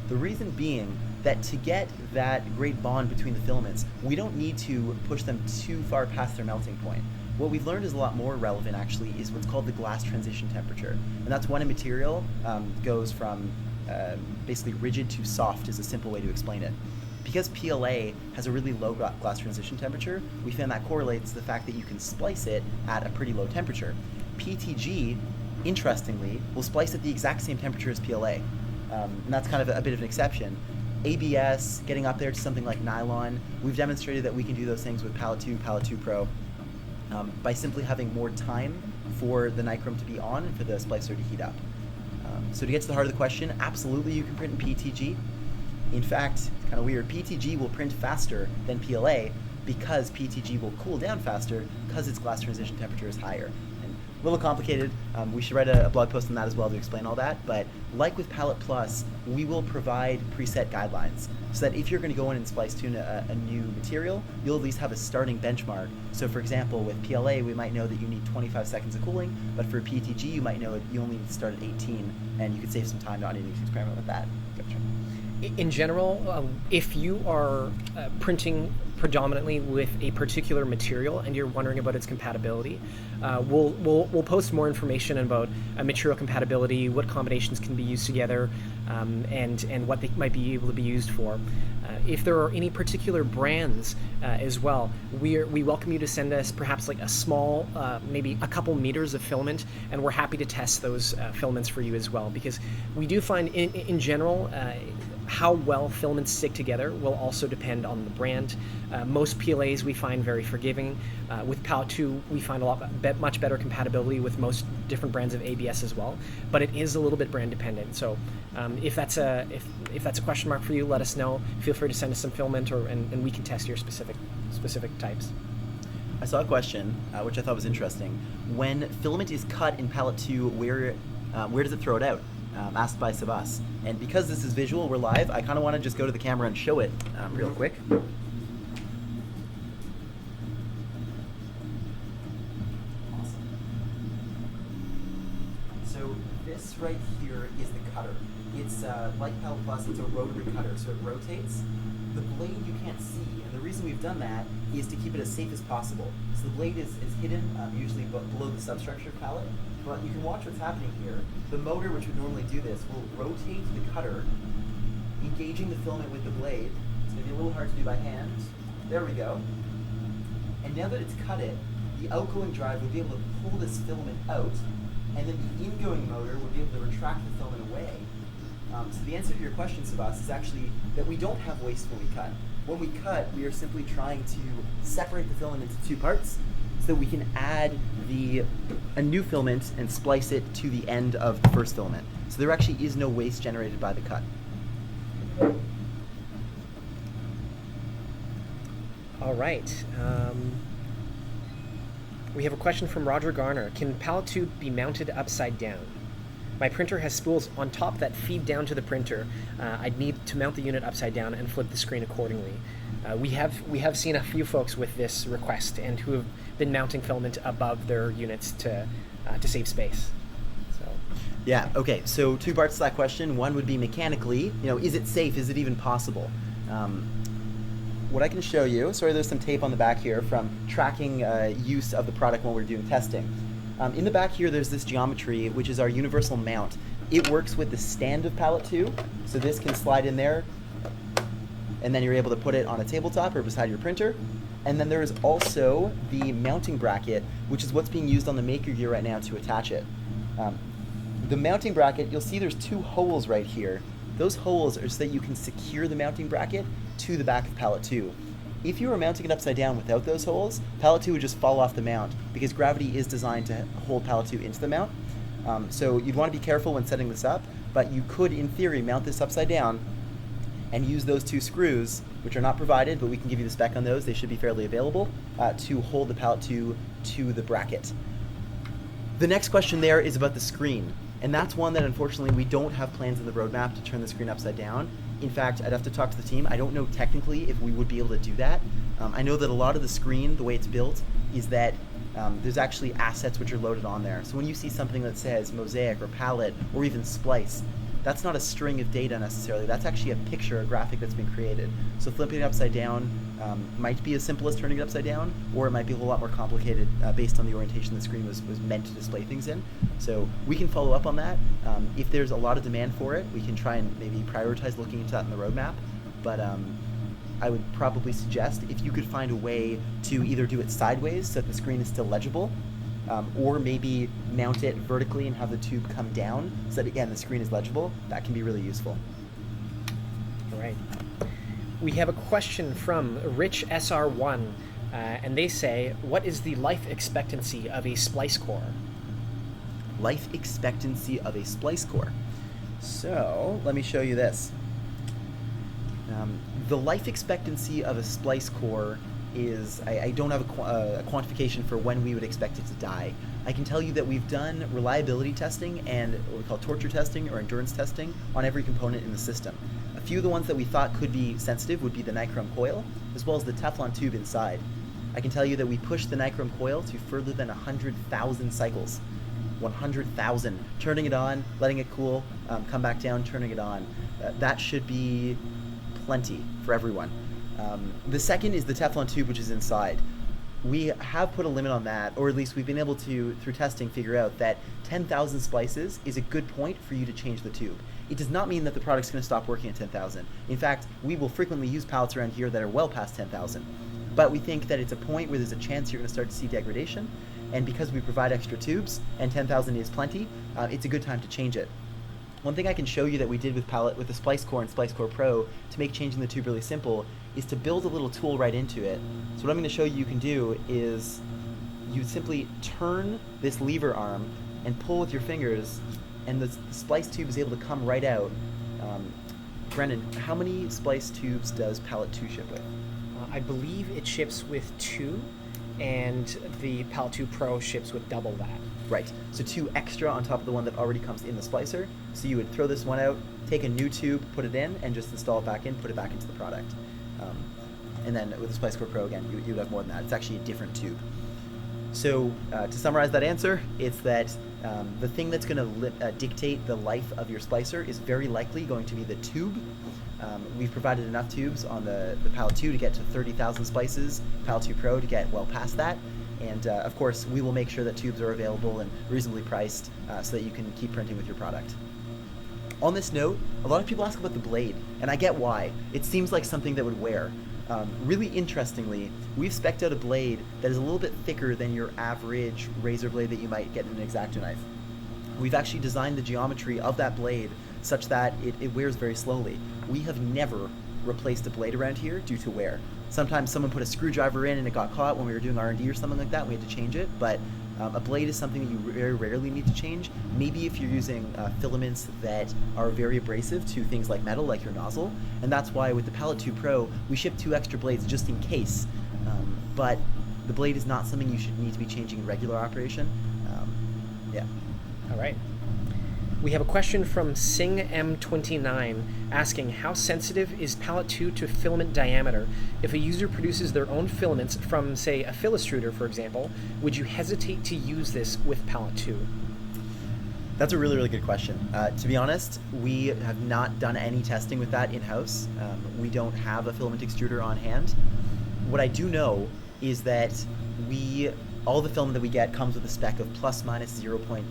Speaker 2: The reason being that to get that great bond between the filaments, we don't need to push them too far past their melting point. What we've learned is a lot more relevant, actually, is what's called the glass transition temperature. And that's when a material goes from basically rigid to soft, is a simple way to explain it. Because PLA has a really low glass transition temperature, we found that correlates to the fact that you can splice it at a pretty low temperature. PTG, interestingly, will splice at the exact same temperature as PLA. And that's kind of a bit of an exception. ABS, getting up there to something like nylon, we've demonstrated that we can do those things with Palette 2, Palette 2 Pro, by simply having more time for the nichrome to be on and for the splicer to heat up. So to get to the heart of the question, absolutely you can print in PTG. In fact, it's kind of weird, PTG will print faster than PLA because PTG will cool down faster because its glass transition temperature is higher. A little complicated. We should write a blog post on that as well to explain all that. But like with Palette Plus, we will provide preset guidelines so that if you're going to go in and splice tune a new material, you'll at least have a starting benchmark. So for example, with PLA, we might know that you need 25 seconds of cooling, but for PTG, you might know you only need to start at 18, and you could save some time not needing to experiment with that. Gotcha.
Speaker 1: In general, if you are printing predominantly with a particular material and you're wondering about its compatibility, we'll post more information about material compatibility, what combinations can be used together, and what they might be able to be used for. If there are any particular brands as well, we welcome you to send us perhaps like a small, maybe a couple meters of filament, and we're happy to test those filaments for you as well, because we do find in general how well filaments stick together will also depend on the brand. Most PLAs we find very forgiving. With Palette 2, we find much better compatibility with most different brands of ABS as well, but it is a little bit brand dependent. So if that's a question mark for you, let us know. Feel free to send us some filament, and we can test your specific types.
Speaker 2: I saw a question which I thought was interesting. When filament is cut in Palette 2, where does it throw it out? Asked by Sabas. And because this is visual, we're live, I kind of want to just go to the camera and show it real quick. Awesome. So this right here is the cutter. It's like Palette Plus, it's a rotary cutter, so it rotates. The blade you can't see, and the reason we've done that is to keep it as safe as possible. So the blade is hidden, usually below the substructure of Palette, but you can watch what's happening here. The motor, which would normally do this, will rotate the cutter, engaging the filament with the blade. It's going to be a little hard to do by hand. There we go. And now that it's cut it, the outgoing drive will be able to pull this filament out, and then the ingoing motor will be able to retract the filament away. So the answer to your question, Sebas, is actually that we don't have waste when we cut. When we cut, we are simply trying to separate the filament into two parts so that we can add a new filament and splice it to the end of the first filament. So there actually is no waste generated by the cut.
Speaker 1: All right. We have a question from Roger Garner. Can pallet tube be mounted upside down? My printer has spools on top that feed down to the printer. I'd need to mount the unit upside down and flip the screen accordingly. We have seen a few folks with this request and who have been mounting filament above their units to save space. So.
Speaker 2: Yeah. Okay. So 2 parts to that question. One would be mechanically. Is it safe? Is it even possible? What I can show you. Sorry, there's some tape on the back here from tracking use of the product when we're doing testing. In the back here, there's this geometry, which is our universal mount. It works with the stand of pallet 2, so this can slide in there, and then you're able to put it on a tabletop or beside your printer. And then there is also the mounting bracket, which is what's being used on the Maker Gear right now to attach it. The mounting bracket, you'll see there's 2 holes right here. Those holes are so that you can secure the mounting bracket to the back of pallet 2. If you were mounting it upside down without those holes, pallet 2 would just fall off the mount because gravity is designed to hold pallet 2 into the mount. So you'd want to be careful when setting this up, but you could, in theory, mount this upside down and use those 2 screws, which are not provided, but we can give you the spec on those. They should be fairly available, to hold the pallet 2 to the bracket. The next question there is about the screen, and that's one that unfortunately we don't have plans in the roadmap to turn the screen upside down. In fact, I'd have to talk to the team. I don't know technically if we would be able to do that. I know that a lot of the screen, the way it's built, is that there's actually assets which are loaded on there. So when you see something that says Mosaic or Palette or even Splice, that's not a string of data necessarily. That's actually a picture, a graphic that's been created. So flipping it upside down might be as simple as turning it upside down, or it might be a whole lot more complicated based on the orientation the screen was meant to display things in. So we can follow up on that. If there's a lot of demand for it, we can try and maybe prioritize looking into that in the roadmap. But I would probably suggest if you could find a way to either do it sideways so that the screen is still legible, or maybe mount it vertically and have the tube come down so that, again, the screen is legible, that can be really useful.
Speaker 1: All right. We have a question from Rich SR1, and they say, what is the life expectancy of a splice core?
Speaker 2: Life expectancy of a splice core. So let me show you this. The life expectancy of a splice core is, I don't have a quantification for when we would expect it to die. I can tell you that we've done reliability testing and what we call torture testing or endurance testing on every component in the system. A few of the ones that we thought could be sensitive would be the nichrome coil, as well as the Teflon tube inside. I can tell you that we pushed the nichrome coil to further than 100,000 cycles. 100,000. Turning it on, letting it cool, come back down, turning it on. That should be plenty for everyone. The second is the Teflon tube, which is inside. We have put a limit on that, or at least we've been able to, through testing, figure out that 10,000 splices is a good point for you to change the tube. It does not mean that the product's going to stop working at 10,000. In fact, we will frequently use pallets around here that are well past 10,000. But we think that it's a point where there's a chance you're going to start to see degradation, and because we provide extra tubes, and 10,000 is plenty, it's a good time to change it. One thing I can show you that we did with the Splice Core and Splice Core Pro to make changing the tube really simple is to build a little tool right into it. So what I'm going to show you can do is you simply turn this lever arm and pull with your fingers, and the splice tube is able to come right out. Brennan, how many splice tubes does Palette 2 ship with?
Speaker 1: I believe it ships with 2, and the Palette 2 Pro ships with double that.
Speaker 2: Right, so 2 extra on top of the one that already comes in the splicer. So you would throw this one out, take a new tube, put it in, and just install it back in, put it back into the product. And then with the Splice Core Pro, again, you would have more than that. It's actually a different tube. So to summarize that answer, it's that the thing that's going to dictate the life of your splicer is very likely going to be the tube. We've provided enough tubes on the Palette 2 to get to 30,000 splices, Palette 2 Pro to get well past that. And of course, we will make sure that tubes are available and reasonably priced so that you can keep printing with your product. On this note, a lot of people ask about the blade, and I get why. It seems like something that would wear. Really interestingly, we've spec'd out a blade that is a little bit thicker than your average razor blade that you might get in an X-Acto knife. We've actually designed the geometry of that blade such that it wears very slowly. We have never replaced a blade around here due to wear. Sometimes someone put a screwdriver in and it got caught when we were doing R&D or something like that. We had to change it, but a blade is something that you very rarely need to change. Maybe if you're using filaments that are very abrasive to things like metal, like your nozzle, and that's why with the Palette 2 Pro, we ship 2 extra blades just in case. But the blade is not something you should need to be changing in regular operation. Yeah.
Speaker 1: All right. We have a question from SingM29 asking, how sensitive is Palette 2 to filament diameter? If a user produces their own filaments from, say, a fill extruder, for example, would you hesitate to use this with Palette 2?
Speaker 2: That's a really, really good question. To be honest, we have not done any testing with that in-house. We don't have a filament extruder on hand. What I do know is that all the filament that we get comes with a spec of plus minus 0.05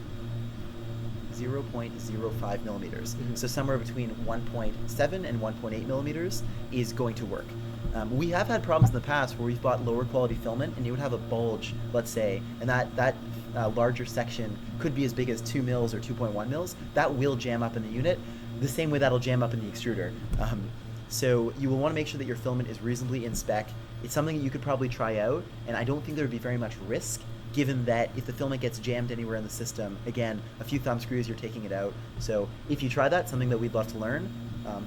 Speaker 2: millimeters.
Speaker 1: Mm-hmm.
Speaker 2: So somewhere between 1.7 and 1.8 millimeters is going to work. We have had problems in the past where we've bought lower quality filament and you would have a bulge, let's say, and that larger section could be as big as 2 mils or 2.1 mils. That will jam up in the unit the same way that'll jam up in the extruder. So you will want to make sure that your filament is reasonably in spec. It's something that you could probably try out, and I don't think there would be very much risk, given that if the filament gets jammed anywhere in the system, again, a few thumb screws, you're taking it out. So if you try that, something that we'd love to learn.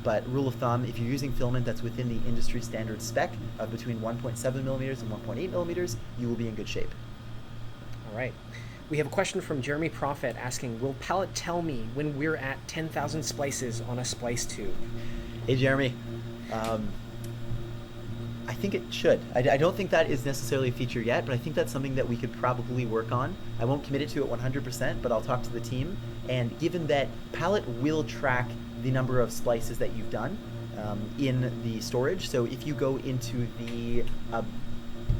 Speaker 2: But rule of thumb, if you're using filament that's within the industry standard spec of between 1.7 millimeters and 1.8 millimeters, you will be in good shape.
Speaker 1: All right. We have a question from Jeremy Prophet asking, will Palette tell me when we're at 10,000 splices on a splice tube?
Speaker 2: Hey, Jeremy. I think it should. I don't think that is necessarily a feature yet, but I think that's something that we could probably work on. I won't commit it to it 100%, but I'll talk to the team. And given that Palette will track the number of splices that you've done in the storage, so if you go into the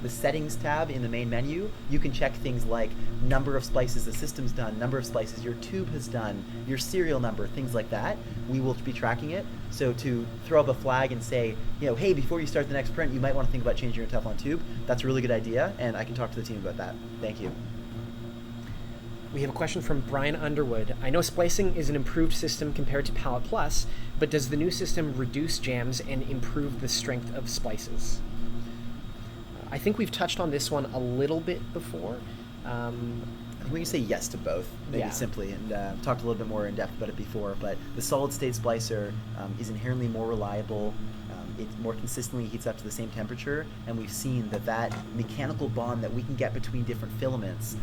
Speaker 2: settings tab in the main menu, you can check things like number of splices the system's done, number of splices your tube has done, your serial number, things like that. We will be tracking it. So to throw up a flag and say, hey, before you start the next print, you might want to think about changing your Teflon tube, that's a really good idea, and I can talk to the team about that. Thank you.
Speaker 1: We have a question from Brian Underwood. I know splicing is an improved system compared to Palette Plus, but does the new system reduce jams and improve the strength of splices? I think we've touched on this one a little bit before.
Speaker 2: I think we can say yes to both, maybe simply, and talked a little bit more in depth about it before, but the solid state splicer is inherently more reliable. It more consistently heats up to the same temperature, and we've seen that mechanical bond that we can get between different filaments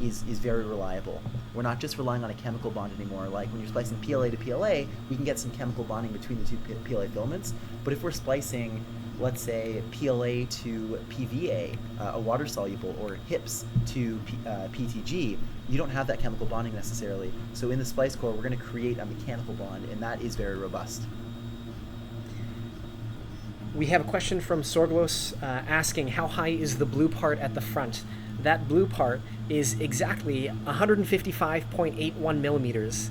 Speaker 2: is very reliable. We're not just relying on a chemical bond anymore. Like when you're splicing PLA to PLA, we can get some chemical bonding between the two PLA filaments, but if we're splicing, let's say, PLA to PVA, a water soluble, or HIPS to PTG, you don't have that chemical bonding necessarily. So in the splice core, we're going to create a mechanical bond, and that is very robust.
Speaker 1: We have a question from Sorglos asking, how high is the blue part at the front? That blue part is exactly 155.81 millimeters.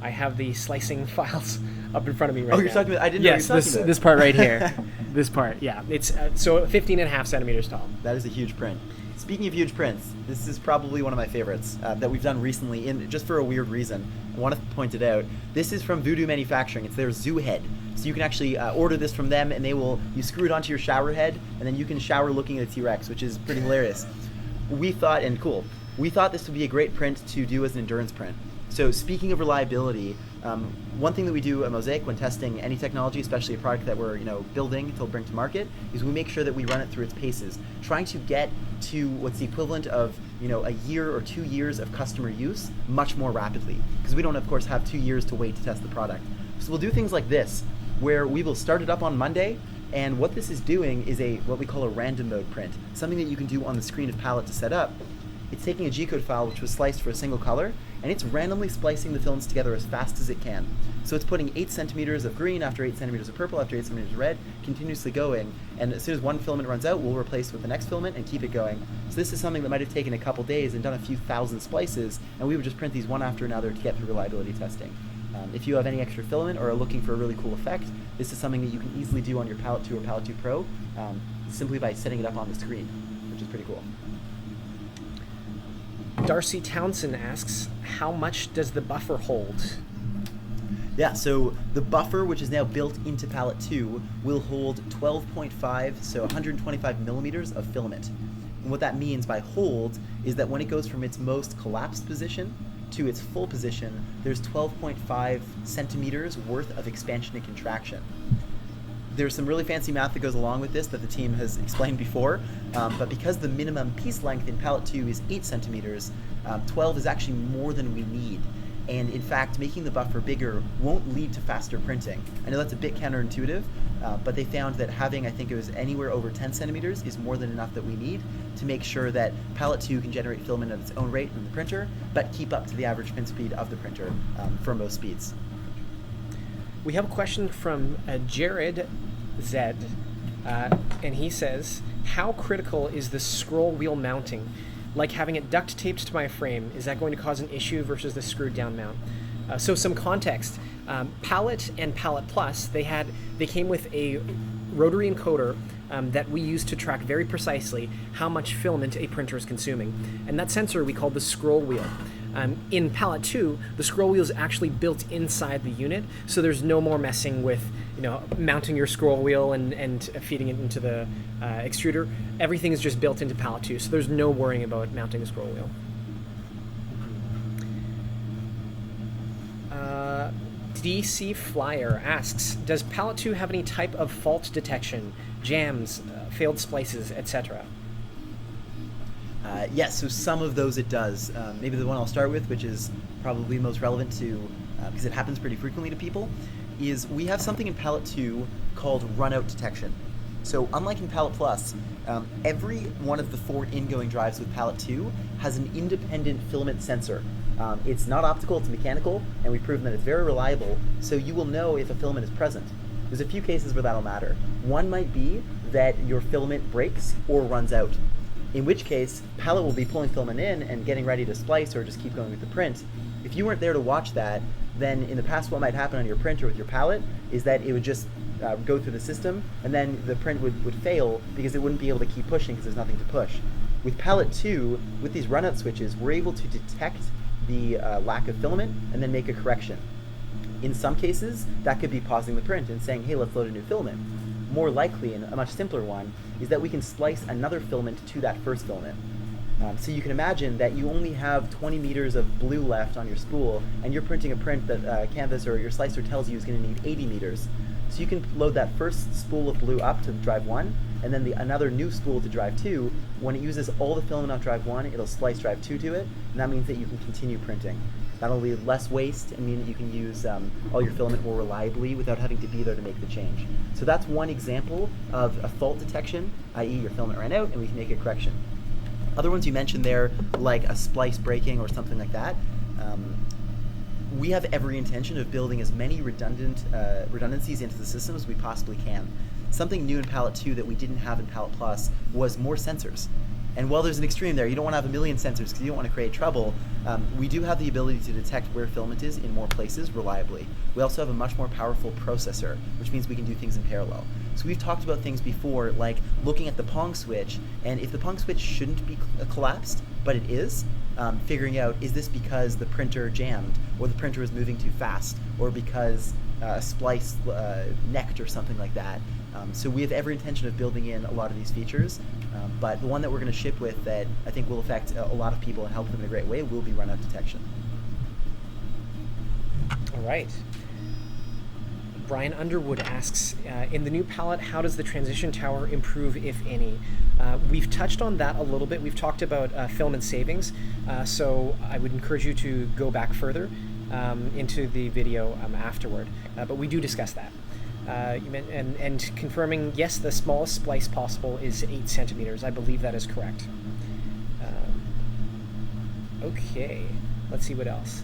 Speaker 1: I have the slicing files up in front of me right now.
Speaker 2: Oh, you're talking about, I didn't know you were talking about.
Speaker 1: This part right here. This part, yeah. It's so 15.5 centimeters tall.
Speaker 2: That is a huge print. Speaking of huge prints, this is probably one of my favorites that we've done recently, just for a weird reason. I want to point it out. This is from Voodoo Manufacturing. It's their zoo head. So you can actually order this from them, and you screw it onto your shower head, and then you can shower looking at a T-Rex, which is pretty hilarious. We thought this would be a great print to do as an endurance print. So speaking of reliability, one thing that we do at Mosaic when testing any technology, especially a product that we're building to bring to market, is we make sure that we run it through its paces, trying to get to what's the equivalent of a year or 2 years of customer use much more rapidly, because we don't of course have 2 years to wait to test the product. So we'll do things like this, where we will start it up on Monday, and what this is doing is what we call a random mode print, something that you can do on the screen of Palette to set up. It's taking a G-code file which was sliced for a single color, and it's randomly splicing the filaments together as fast as it can. So it's putting 8 centimeters of green after 8 centimeters of purple after 8 centimeters of red, continuously going, and as soon as one filament runs out, we'll replace with the next filament and keep it going. So this is something that might have taken a couple days and done a few thousand splices, and we would just print these one after another to get through reliability testing. If you have any extra filament or are looking for a really cool effect, this is something that you can easily do on your Palette 2 or Palette 2 Pro simply by setting it up on the screen, which is pretty cool.
Speaker 1: Darcy Townsend asks, how much does the buffer hold?
Speaker 2: Yeah, so the buffer, which is now built into Palette 2, will hold 12.5, so 125 millimeters of filament. And what that means by hold is that when it goes from its most collapsed position to its full position, there's 12.5 centimeters worth of expansion and contraction. There's some really fancy math that goes along with this that the team has explained before, but because the minimum piece length in Palette 2 is 8 centimeters, 12 is actually more than we need. And in fact, making the buffer bigger won't lead to faster printing. I know that's a bit counterintuitive, but they found that having, I think it was anywhere over 10 centimeters is more than enough that we need to make sure that Palette 2 can generate filament at its own rate in the printer, but keep up to the average print speed of the printer for most speeds.
Speaker 1: We have a question from Jared Zed, and he says, how critical is the scroll wheel mounting? Like having it duct taped to my frame, is that going to cause an issue versus the screwed down mount? So some context, Palette and Palette Plus, they came with a rotary encoder that we use to track very precisely how much filament a printer is consuming. And that sensor we call the scroll wheel. In Palette 2, the scroll wheel is actually built inside the unit, so there's no more messing with mounting your scroll wheel and feeding it into the extruder. Everything is just built into Palette 2, so there's no worrying about mounting a scroll wheel. DC Flyer asks, does Palette 2 have any type of fault detection, jams, failed splices, etc.?
Speaker 2: Yes, so some of those it does. Maybe the one I'll start with, which is probably most relevant to, because it happens pretty frequently to people, is we have something in Palette 2 called runout detection. So unlike in Palette Plus, every one of the 4 ingoing drives with Palette 2 has an independent filament sensor. It's not optical, it's mechanical, and we've proven that it's very reliable, so you will know if a filament is present. There's a few cases where that'll matter. One might be that your filament breaks or runs out, in which case Palette will be pulling filament in and getting ready to splice or just keep going with the print. If you weren't there to watch that, then in the past what might happen on your printer with your Palette is that it would just go through the system, and then the print would fail because it wouldn't be able to keep pushing because there's nothing to push. With Palette 2, with these runout switches, we're able to detect the lack of filament and then make a correction. In some cases, that could be pausing the print and saying, hey, let's load a new filament. More likely, and a much simpler one, is that we can splice another filament to that first filament. So you can imagine that you only have 20 meters of blue left on your spool, and you're printing a print that Canvas or your slicer tells you is going to need 80 meters. So you can load that first spool of blue up to drive 1, and then another new spool to drive 2. When it uses all the filament on drive 1, it'll splice drive 2 to it, and that means that you can continue printing. That'll leave less waste and mean that you can use all your filament more reliably without having to be there to make the change. So that's one example of a fault detection, i.e. your filament ran out and we can make a correction. Other ones you mentioned there, like a splice breaking or something like that, we have every intention of building as many redundancies into the system as we possibly can. Something new in Palette 2 that we didn't have in Palette Plus was more sensors. And while there's an extreme there, you don't want to have a million sensors because you don't want to create trouble, we do have the ability to detect where filament is in more places reliably. We also have a much more powerful processor, which means we can do things in parallel. So we've talked about things before, like looking at the Pong switch, and if the Pong switch shouldn't be collapsed, but it is, figuring out, is this because the printer jammed, or the printer is moving too fast, or because a splice necked or something like that. So we have every intention of building in a lot of these features, but the one that we're going to ship with that I think will affect a lot of people and help them in a great way will be runout detection.
Speaker 1: All right. Brian Underwood asks, in the new palette, how does the transition tower improve, if any? We've touched on that a little bit. We've talked about filament savings, so I would encourage you to go back further into the video afterward, but we do discuss that. And confirming, yes, the smallest splice possible is 8 centimeters. I believe that is correct. Okay, let's see what else.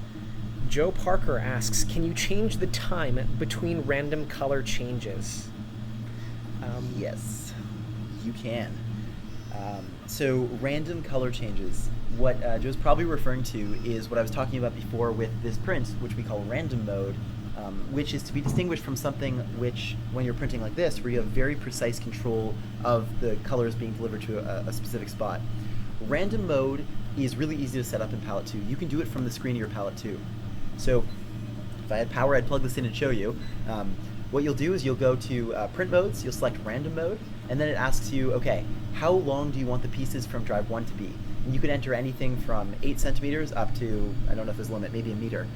Speaker 1: Joe Parker asks, can you change the time between random color changes?
Speaker 2: Yes, you can. So random color changes, what Joe's probably referring to is what I was talking about before with this print, which we call random mode, which is to be distinguished from something which, when you're printing like this, where you have very precise control of the colors being delivered to a specific spot. Random mode is really easy to set up in Palette 2. You can do it from the screen of your Palette 2. So if I had power, I'd plug this in and show you. What you'll do is you'll go to print modes, you'll select random mode, and then it asks you, okay, how long do you want the pieces from drive 1 to be? And you can enter anything from 8 centimeters up to, I don't know if there's a limit, maybe a meter.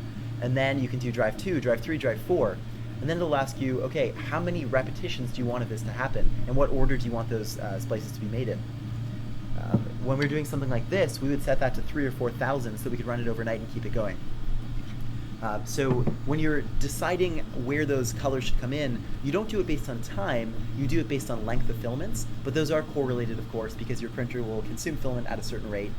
Speaker 2: And then you can do drive 2, drive 3, drive 4. And then it'll ask you, okay, how many repetitions do you want of this to happen? And what order do you want those splices to be made in? When we're doing something like this, we would set that to 3,000 or 4,000 so we could run it overnight and keep it going. So when you're deciding where those colors should come in, you don't do it based on time, you do it based on length of filaments, but those are correlated, of course, because your printer will consume filament at a certain rate.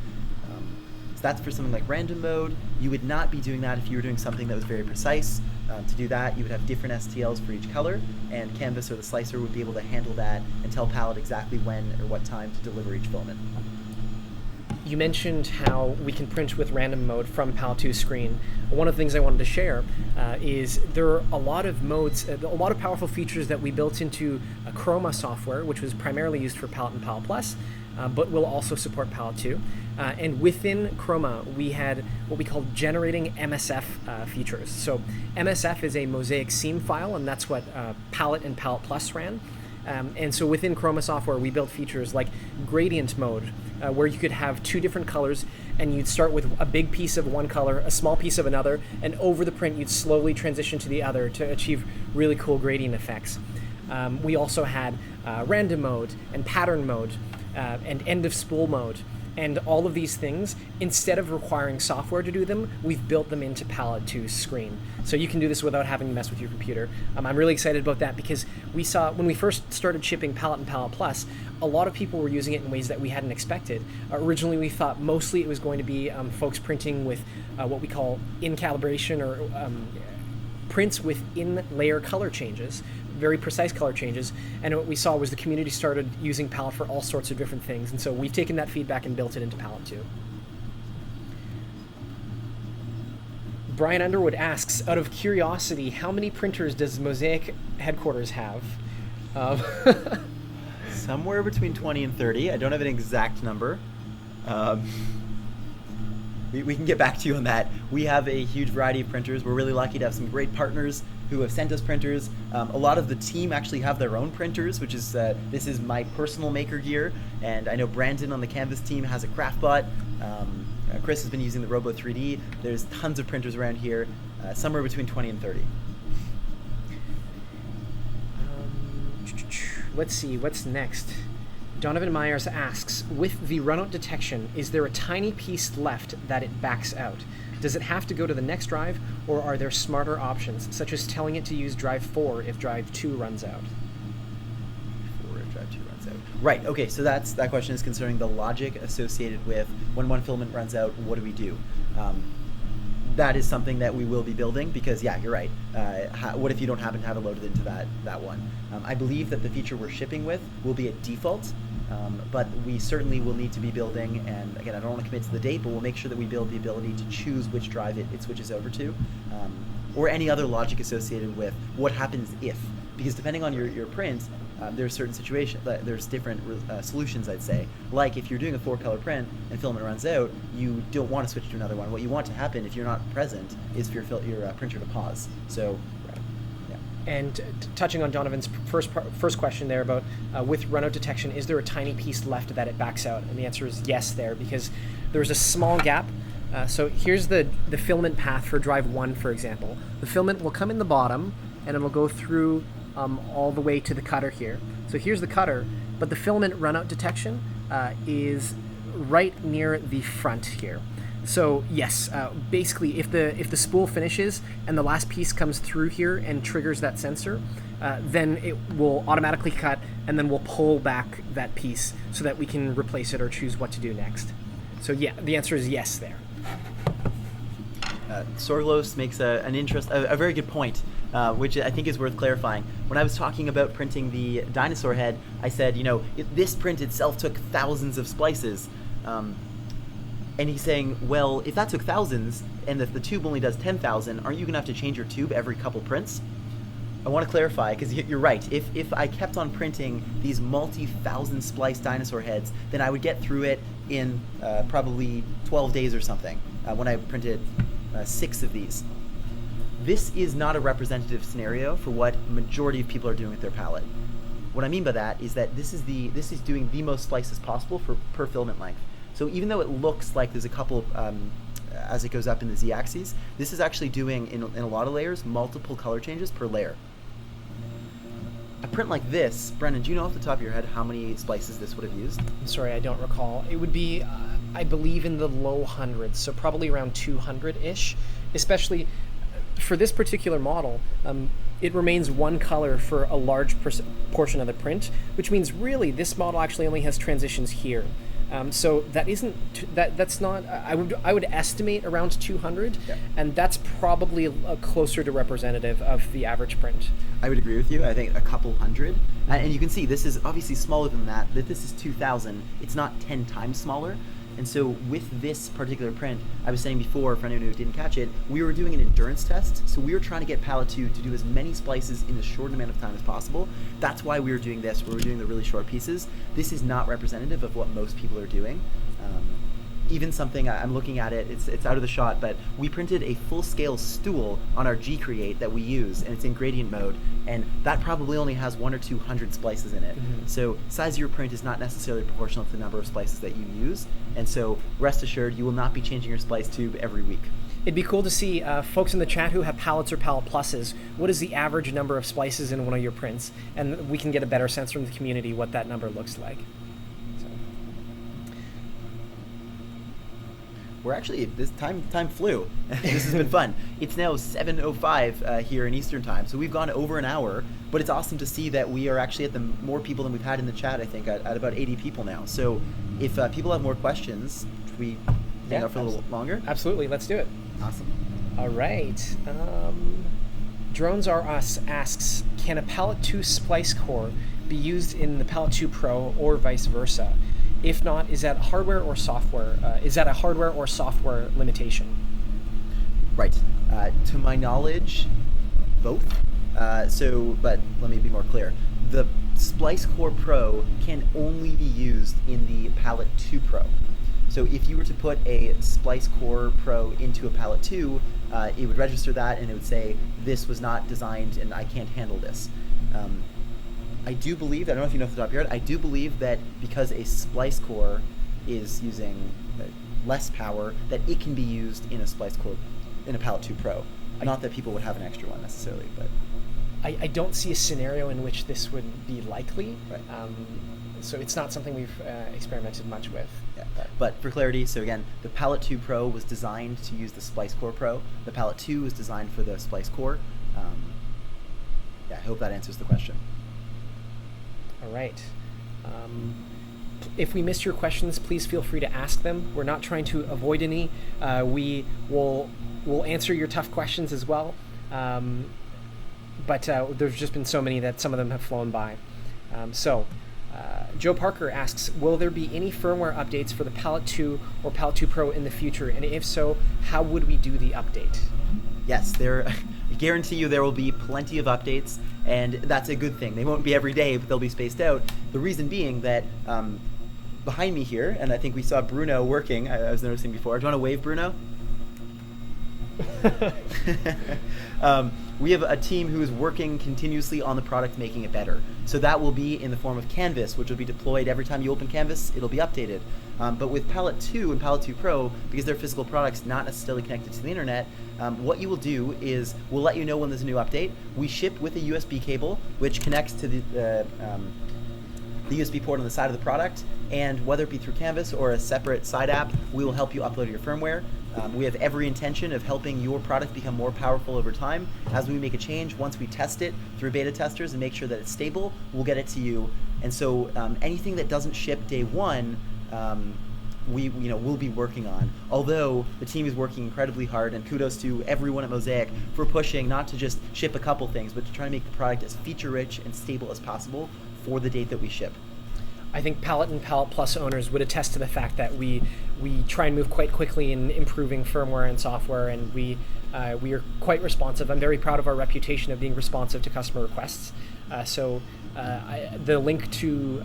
Speaker 2: So that's for something like random mode. You would not be doing that if you were doing something that was very precise. To do that, you would have different STLs for each color, and Canvas or the slicer would be able to handle that and tell Palette exactly when or what time to deliver each filament.
Speaker 1: You mentioned how we can print with random mode from Palette 2 screen. One of the things I wanted to share is there are a lot of modes, a lot of powerful features that we built into a Chroma software, which was primarily used for Palette and Palette Plus, but will also support Palette 2. And within Chroma, we had what we call generating MSF features. So MSF is a Mosaic seam file, and that's what Palette and Palette Plus ran. And so within Chroma software, we built features like gradient mode, where you could have 2 different colors, and you'd start with a big piece of one color, a small piece of another, and over the print, you'd slowly transition to the other to achieve really cool gradient effects. We also had random mode and pattern mode and end of spool mode. And all of these things, instead of requiring software to do them, we've built them into Palette 2's screen. So you can do this without having to mess with your computer. I'm really excited about that because we saw, when we first started shipping Palette and Palette Plus, a lot of people were using it in ways that we hadn't expected. Originally, we thought mostly it was going to be folks printing with what we call in-calibration or prints with in-layer color changes, very precise color changes, and what we saw was the community started using Palette for all sorts of different things, and so we've taken that feedback and built it into Palette 2. Brian Underwood asks, out of curiosity, how many printers does Mosaic headquarters have?
Speaker 2: Somewhere between 20 and 30. I don't have an exact number. We can get back to you on that. We have a huge variety of printers. We're really lucky to have some great partners who have sent us printers. A lot of the team actually have their own printers, which is, this is my personal maker gear, and I know Brandon on the Canvas team has a CraftBot. Chris has been using the Robo 3D. There's tons of printers around here, somewhere between 20 and 30.
Speaker 1: Let's see, what's next? Donovan Myers asks, with the runout detection, is there a tiny piece left that it backs out? Does it have to go to the next drive, or are there smarter options, such as telling it to use drive 4 if drive 2 runs out?
Speaker 2: 4 if drive 2 runs out. Right, okay, so that question is concerning the logic associated with when one filament runs out, what do we do? That is something that we will be building because, yeah, you're right. What if you don't happen to have it loaded into that one? I believe that the feature we're shipping with will be a default, but we certainly will need to be building, and again, I don't want to commit to the date, but we'll make sure that we build the ability to choose which drive it switches over to, or any other logic associated with what happens if. Because depending on your print, there's certain situations, there's different solutions, I'd say. Like if you're doing a 4-color print and filament runs out, you don't want to switch to another one. What you want to happen if you're not present is for your printer to pause. So, yeah.
Speaker 1: And touching on Donovan's first question there about with runout detection, is there a tiny piece left that it backs out? And the answer is yes there, because there's a small gap. So here's the filament path for drive 1, for example. The filament will come in the bottom, and it'll go through all the way to the cutter here. So here's the cutter, but the filament runout detection is right near the front here. So yes, basically if the spool finishes and the last piece comes through here and triggers that sensor, then it will automatically cut, and then we'll pull back that piece so that we can replace it or choose what to do next. So yeah, the answer is yes there.
Speaker 2: Sorglos makes a very good point, which I think is worth clarifying. When I was talking about printing the dinosaur head, I said, this print itself took thousands of splices. And he's saying, well, if that took thousands, and if the tube only does 10,000, aren't you going to have to change your tube every couple prints? I want to clarify, because you're right. If I kept on printing these multi-thousand splice dinosaur heads, then I would get through it in probably 12 days or something, when I printed 6 of these. this is not a representative scenario for what majority of people are doing with their palette. What I mean by that is that this is doing the most splices possible per filament length. So even though it looks like there's a couple as it goes up in the z-axis, this is actually doing, in a lot of layers, multiple color changes per layer. A print like this, Brennan, do you know off the top of your head how many splices this would have used?
Speaker 1: I'm sorry, I don't recall. It would be, I believe, in the low hundreds, so probably around 200-ish, especially for this particular model. It remains one color for a large portion of the print, which means really this model actually only has transitions here. So that isn't that's not. I would estimate around 200,
Speaker 2: yeah.
Speaker 1: And that's probably closer to representative of the average print.
Speaker 2: I would agree with you. I think a couple hundred, and you can see this is obviously smaller than that. That this is 2,000. It's not 10 times smaller. And so with this particular print, I was saying before, for anyone who didn't catch it, we were doing an endurance test. So we were trying to get Palette 2 to do as many splices in as short amount of time as possible. That's why we were doing this. We were doing the really short pieces. This is not representative of what most people are doing. Even something, I'm looking at it, it's out of the shot, but we printed a full-scale stool on our G-Create that we use, and it's in gradient mode, and that probably only has 100 or 200 splices in it.
Speaker 1: Mm-hmm.
Speaker 2: So size of your print is not necessarily proportional to the number of splices that you use, and so rest assured you will not be changing your splice tube every week.
Speaker 1: It'd be cool to see folks in the chat who have palettes or palette pluses. What is the average number of splices in one of your prints? And we can get a better sense from the community what that number looks like.
Speaker 2: We're actually, this time flew. This has been fun. It's now 7:05 here in Eastern time, so we've gone over an hour, but it's awesome to see that we are actually at more people than we've had in the chat, I think, at about 80 people now. So if people have more questions, should we hang out for a little longer?
Speaker 1: Absolutely, let's do it.
Speaker 2: Awesome.
Speaker 1: All right. Drones Are Us asks, can a Palette 2 splice core be used in the Palette 2 Pro or vice versa? If not, is that hardware or software? Is that a hardware or software limitation?
Speaker 2: Right. To my knowledge, both. But let me be more clear. The Splice Core Pro can only be used in the Palette 2 Pro. So if you were to put a Splice Core Pro into a Palette 2, it would register that and it would say, this was not designed and I can't handle this. I do believe, I don't know if you know off the top of your head, I do believe that because a splice core is using less power, that it can be used in a splice core, in a Palette 2 Pro. Not that people would have an extra one necessarily, but...
Speaker 1: I don't see a scenario in which this would be likely.
Speaker 2: Right.
Speaker 1: So it's not something we've experimented much with.
Speaker 2: Yeah. But for clarity, so again, the Palette 2 Pro was designed to use the Splice Core Pro. The Palette 2 was designed for the Splice Core. I hope that answers the question.
Speaker 1: All right. If we missed your questions, please feel free to ask them. We're not trying to avoid any. We will answer your tough questions as well. But there's just been so many that some of them have flown by. Joe Parker asks, will there be any firmware updates for the Palette 2 or Palette 2 Pro in the future? And if so, how would we do the update?
Speaker 2: Yes, I guarantee you there will be plenty of updates, and that's a good thing. They won't be every day, but they'll be spaced out. The reason being that behind me here, and I think we saw Bruno working, I was noticing before. Do you want to wave, Bruno? We have a team who is working continuously on the product, making it better. So that will be in the form of Canvas, which will be deployed every time you open Canvas, it'll be updated. But with Palette 2 and Palette 2 Pro, because they're physical products not necessarily connected to the internet, what you will do is we'll let you know when there's a new update. We ship with a USB cable, which connects to the USB port on the side of the product, and whether it be through Canvas or a separate side app, we will help you upload your firmware. We have every intention of helping your product become more powerful over time. As we make a change, once we test it through beta testers and make sure that it's stable, we'll get it to you. And so anything that doesn't ship day one, we'll be working on. Although the team is working incredibly hard, and kudos to everyone at Mosaic for pushing not to just ship a couple things, but to try to make the product as feature-rich and stable as possible for the date that we ship.
Speaker 1: I think Palette and Palette Plus owners would attest to the fact that we try and move quite quickly in improving firmware and software, and we are quite responsive. I'm very proud of our reputation of being responsive to customer requests. The link to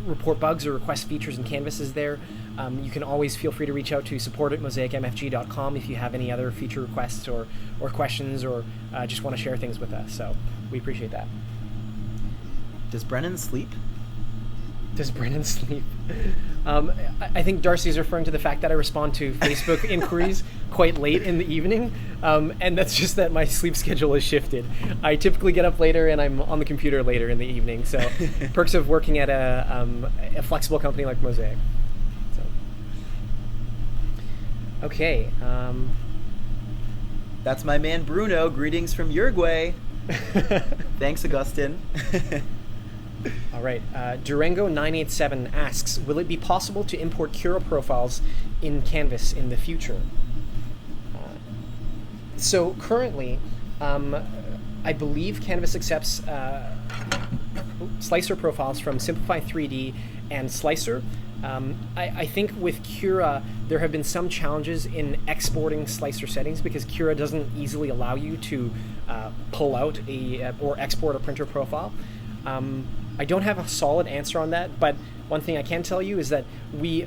Speaker 1: report bugs or request features and canvases there. You can always feel free to reach out to support@mosaicmfg.com if you have any other feature requests or questions, or just want to share things with us. So we appreciate that.
Speaker 2: Does Brennan sleep?
Speaker 1: Does Brennan sleep? I think Darcy's referring to the fact that I respond to Facebook inquiries quite late in the evening, and that's just that my sleep schedule is shifted. I typically get up later and I'm on the computer later in the evening, so perks of working at a flexible company like Mosaic. So. Okay.
Speaker 2: That's my man Bruno. Greetings from Uruguay. Thanks, Augustin.
Speaker 1: All right. Durango987 asks, will it be possible to import Cura profiles in Canvas in the future? So currently, I believe Canvas accepts slicer profiles from Simplify 3D and Slicer. I think with Cura, there have been some challenges in exporting slicer settings because Cura doesn't easily allow you to pull out or export a printer profile. I don't have a solid answer on that, but one thing I can tell you is that we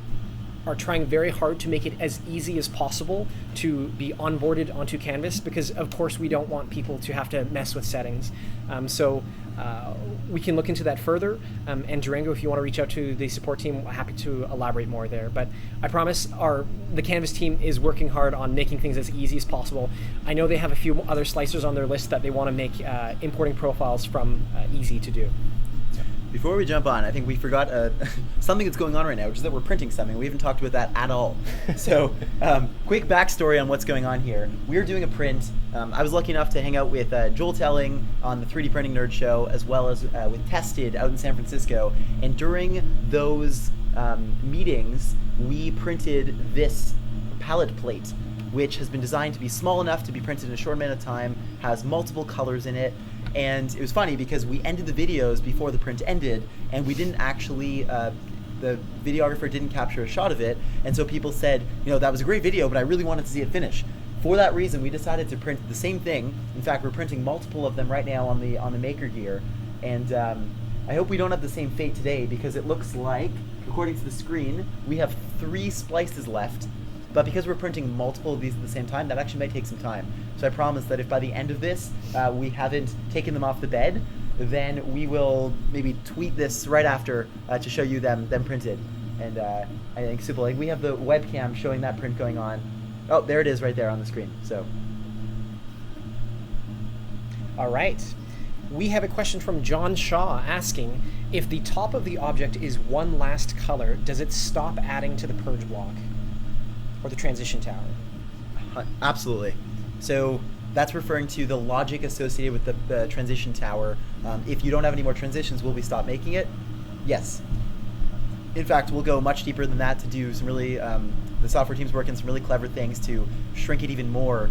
Speaker 1: are trying very hard to make it as easy as possible to be onboarded onto Canvas, because of course we don't want people to have to mess with settings. So we can look into that further, and Durango, if you want to reach out to the support team, I'm happy to elaborate more there. But I promise the Canvas team is working hard on making things as easy as possible. I know they have a few other slicers on their list that they want to make importing profiles from easy to do.
Speaker 2: Before we jump on, I think we forgot something that's going on right now, which is that we're printing something. We haven't talked about that at all. So, quick backstory on what's going on here. We're doing a print. I was lucky enough to hang out with Joel Telling on the 3D Printing Nerd Show, as well as with Tested out in San Francisco. And during those meetings, we printed this palette plate, which has been designed to be small enough to be printed in a short amount of time, has multiple colors in it. And it was funny because we ended the videos before the print ended, and we didn't actually, the videographer didn't capture a shot of it, and so people said, that was a great video, but I really wanted to see it finish. For that reason, we decided to print the same thing. In fact, we're printing multiple of them right now on the Maker Gear, and I hope we don't have the same fate today, because it looks like, according to the screen, we have 3 splices left. But because we're printing multiple of these at the same time, that actually might take some time. So I promise that if by the end of this we haven't taken them off the bed, then we will maybe tweet this right after to show you them printed. And I think super. Like we have the webcam showing that print going on. Oh, there it is right there on the screen. So.
Speaker 1: All right. We have a question from John Shaw asking, if the top of the object is one last color, does it stop adding to the purge block? Or the transition tower?
Speaker 2: Absolutely. So that's referring to the logic associated with the transition tower. If you don't have any more transitions, will we stop making it? Yes. In fact, we'll go much deeper than that to do some really, the software team's working some really clever things to shrink it even more,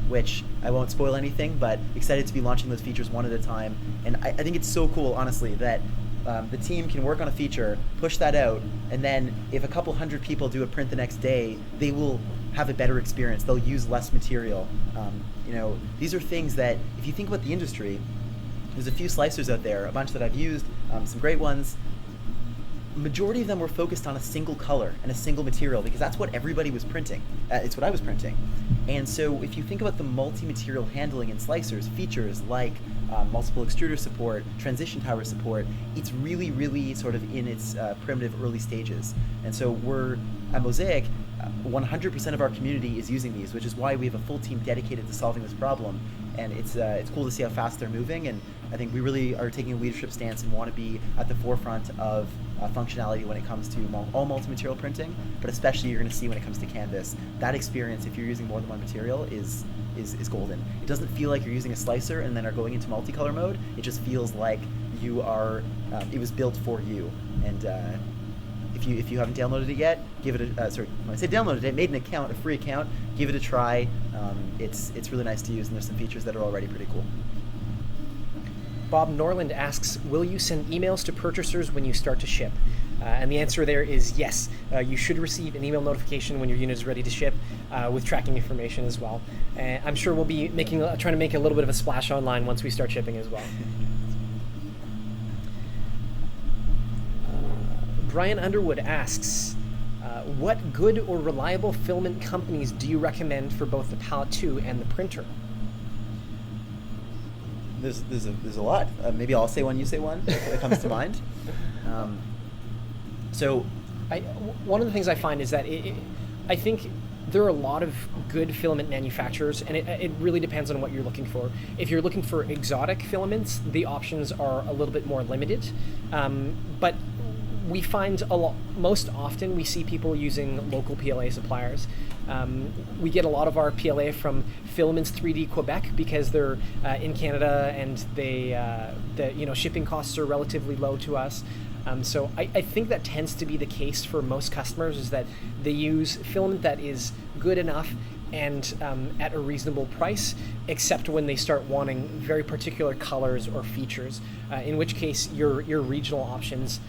Speaker 2: which I won't spoil anything, but excited to be launching those features one at a time. And I think it's so cool, honestly, that the team can work on a feature, push that out, and then if a couple hundred people do a print the next day, they will have a better experience. They'll use less material. These are things that, if you think about the industry, there's a few slicers out there, a bunch that I've used, some great ones. Majority of them were focused on a single color and a single material because that's what everybody was printing. It's what I was printing. And so if you think about the multi-material handling in slicers, features like multiple extruder support, transition tower support, it's really, really sort of in its primitive early stages. And so we're, at Mosaic, 100% of our community is using these, which is why we have a full team dedicated to solving this problem. And it's cool to see how fast they're moving, and I think we really are taking a leadership stance and want to be at the forefront of functionality when it comes to all multi-material printing, but especially you're going to see when it comes to Canvas. That experience, if you're using more than one material, is golden. It doesn't feel like you're using a slicer and then are going into multicolor mode. It just feels like you are, it was built for you. And if you haven't downloaded it yet, give it a, when I say downloaded it, made an account, a free account, give it a try. It's really nice to use, and there's some features that are already pretty cool.
Speaker 1: Bob Norland asks, will you send emails to purchasers when you start to ship? And the answer there is yes. You should receive an email notification when your unit is ready to ship with tracking information as well. I'm sure we'll be trying to make a little bit of a splash online once we start shipping as well. Brian Underwood asks, what good or reliable filament companies do you recommend for both the Palette 2 and the printer?
Speaker 2: There's a lot. Maybe I'll say one, you say one, if it comes to mind.
Speaker 1: One of the things I find is that I think there are a lot of good filament manufacturers, and it really depends on what you're looking for. If you're looking for exotic filaments, the options are a little bit more limited. But we find most often we see people using local PLA suppliers. We get a lot of our PLA from Filaments 3D Quebec because they're in Canada, and the shipping costs are relatively low to us. So I think that tends to be the case for most customers, is that they use filament that is good enough and at a reasonable price, except when they start wanting very particular colors or features, in which case your regional options,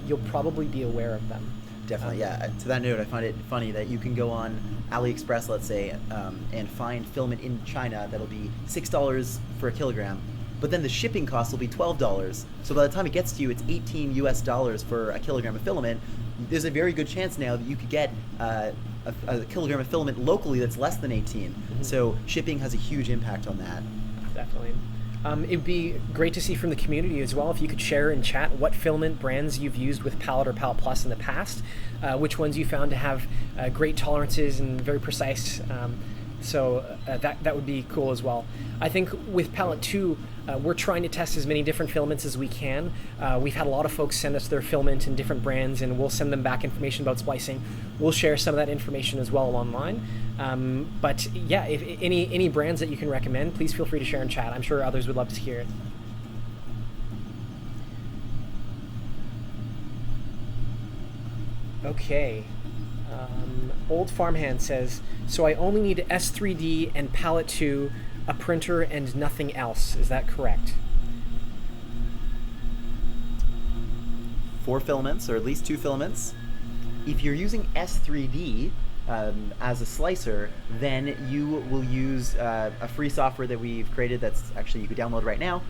Speaker 1: you'll probably be aware of them.
Speaker 2: Definitely, yeah. To that note, I find it funny that you can go on AliExpress, let's say, and find filament in China that'll be $6 for a kilogram, but then the shipping cost will be $12. So by the time it gets to you, it's $18 for a kilogram of filament. There's a very good chance now that you could get a kilogram of filament locally that's less than 18. Mm-hmm. So shipping has a huge impact on that.
Speaker 1: Definitely. It'd be great to see from the community as well if you could share in chat what filament brands you've used with Palette or Palette Plus in the past, which ones you found to have great tolerances and very precise. So that would be cool as well. I think with Palette 2, we're trying to test as many different filaments as we can. We've had a lot of folks send us their filament in different brands, and we'll send them back information about splicing. We'll share some of that information as well online. But yeah, if any brands that you can recommend, please feel free to share in chat. I'm sure others would love to hear it. Okay. Old Farmhand says, so I only need S3D and Palette 2, a printer, and nothing else. Is that correct?
Speaker 2: 4 filaments, or at least 2 filaments. If you're using S3D as a slicer, then you will use a free software that we've created that's actually you could download right now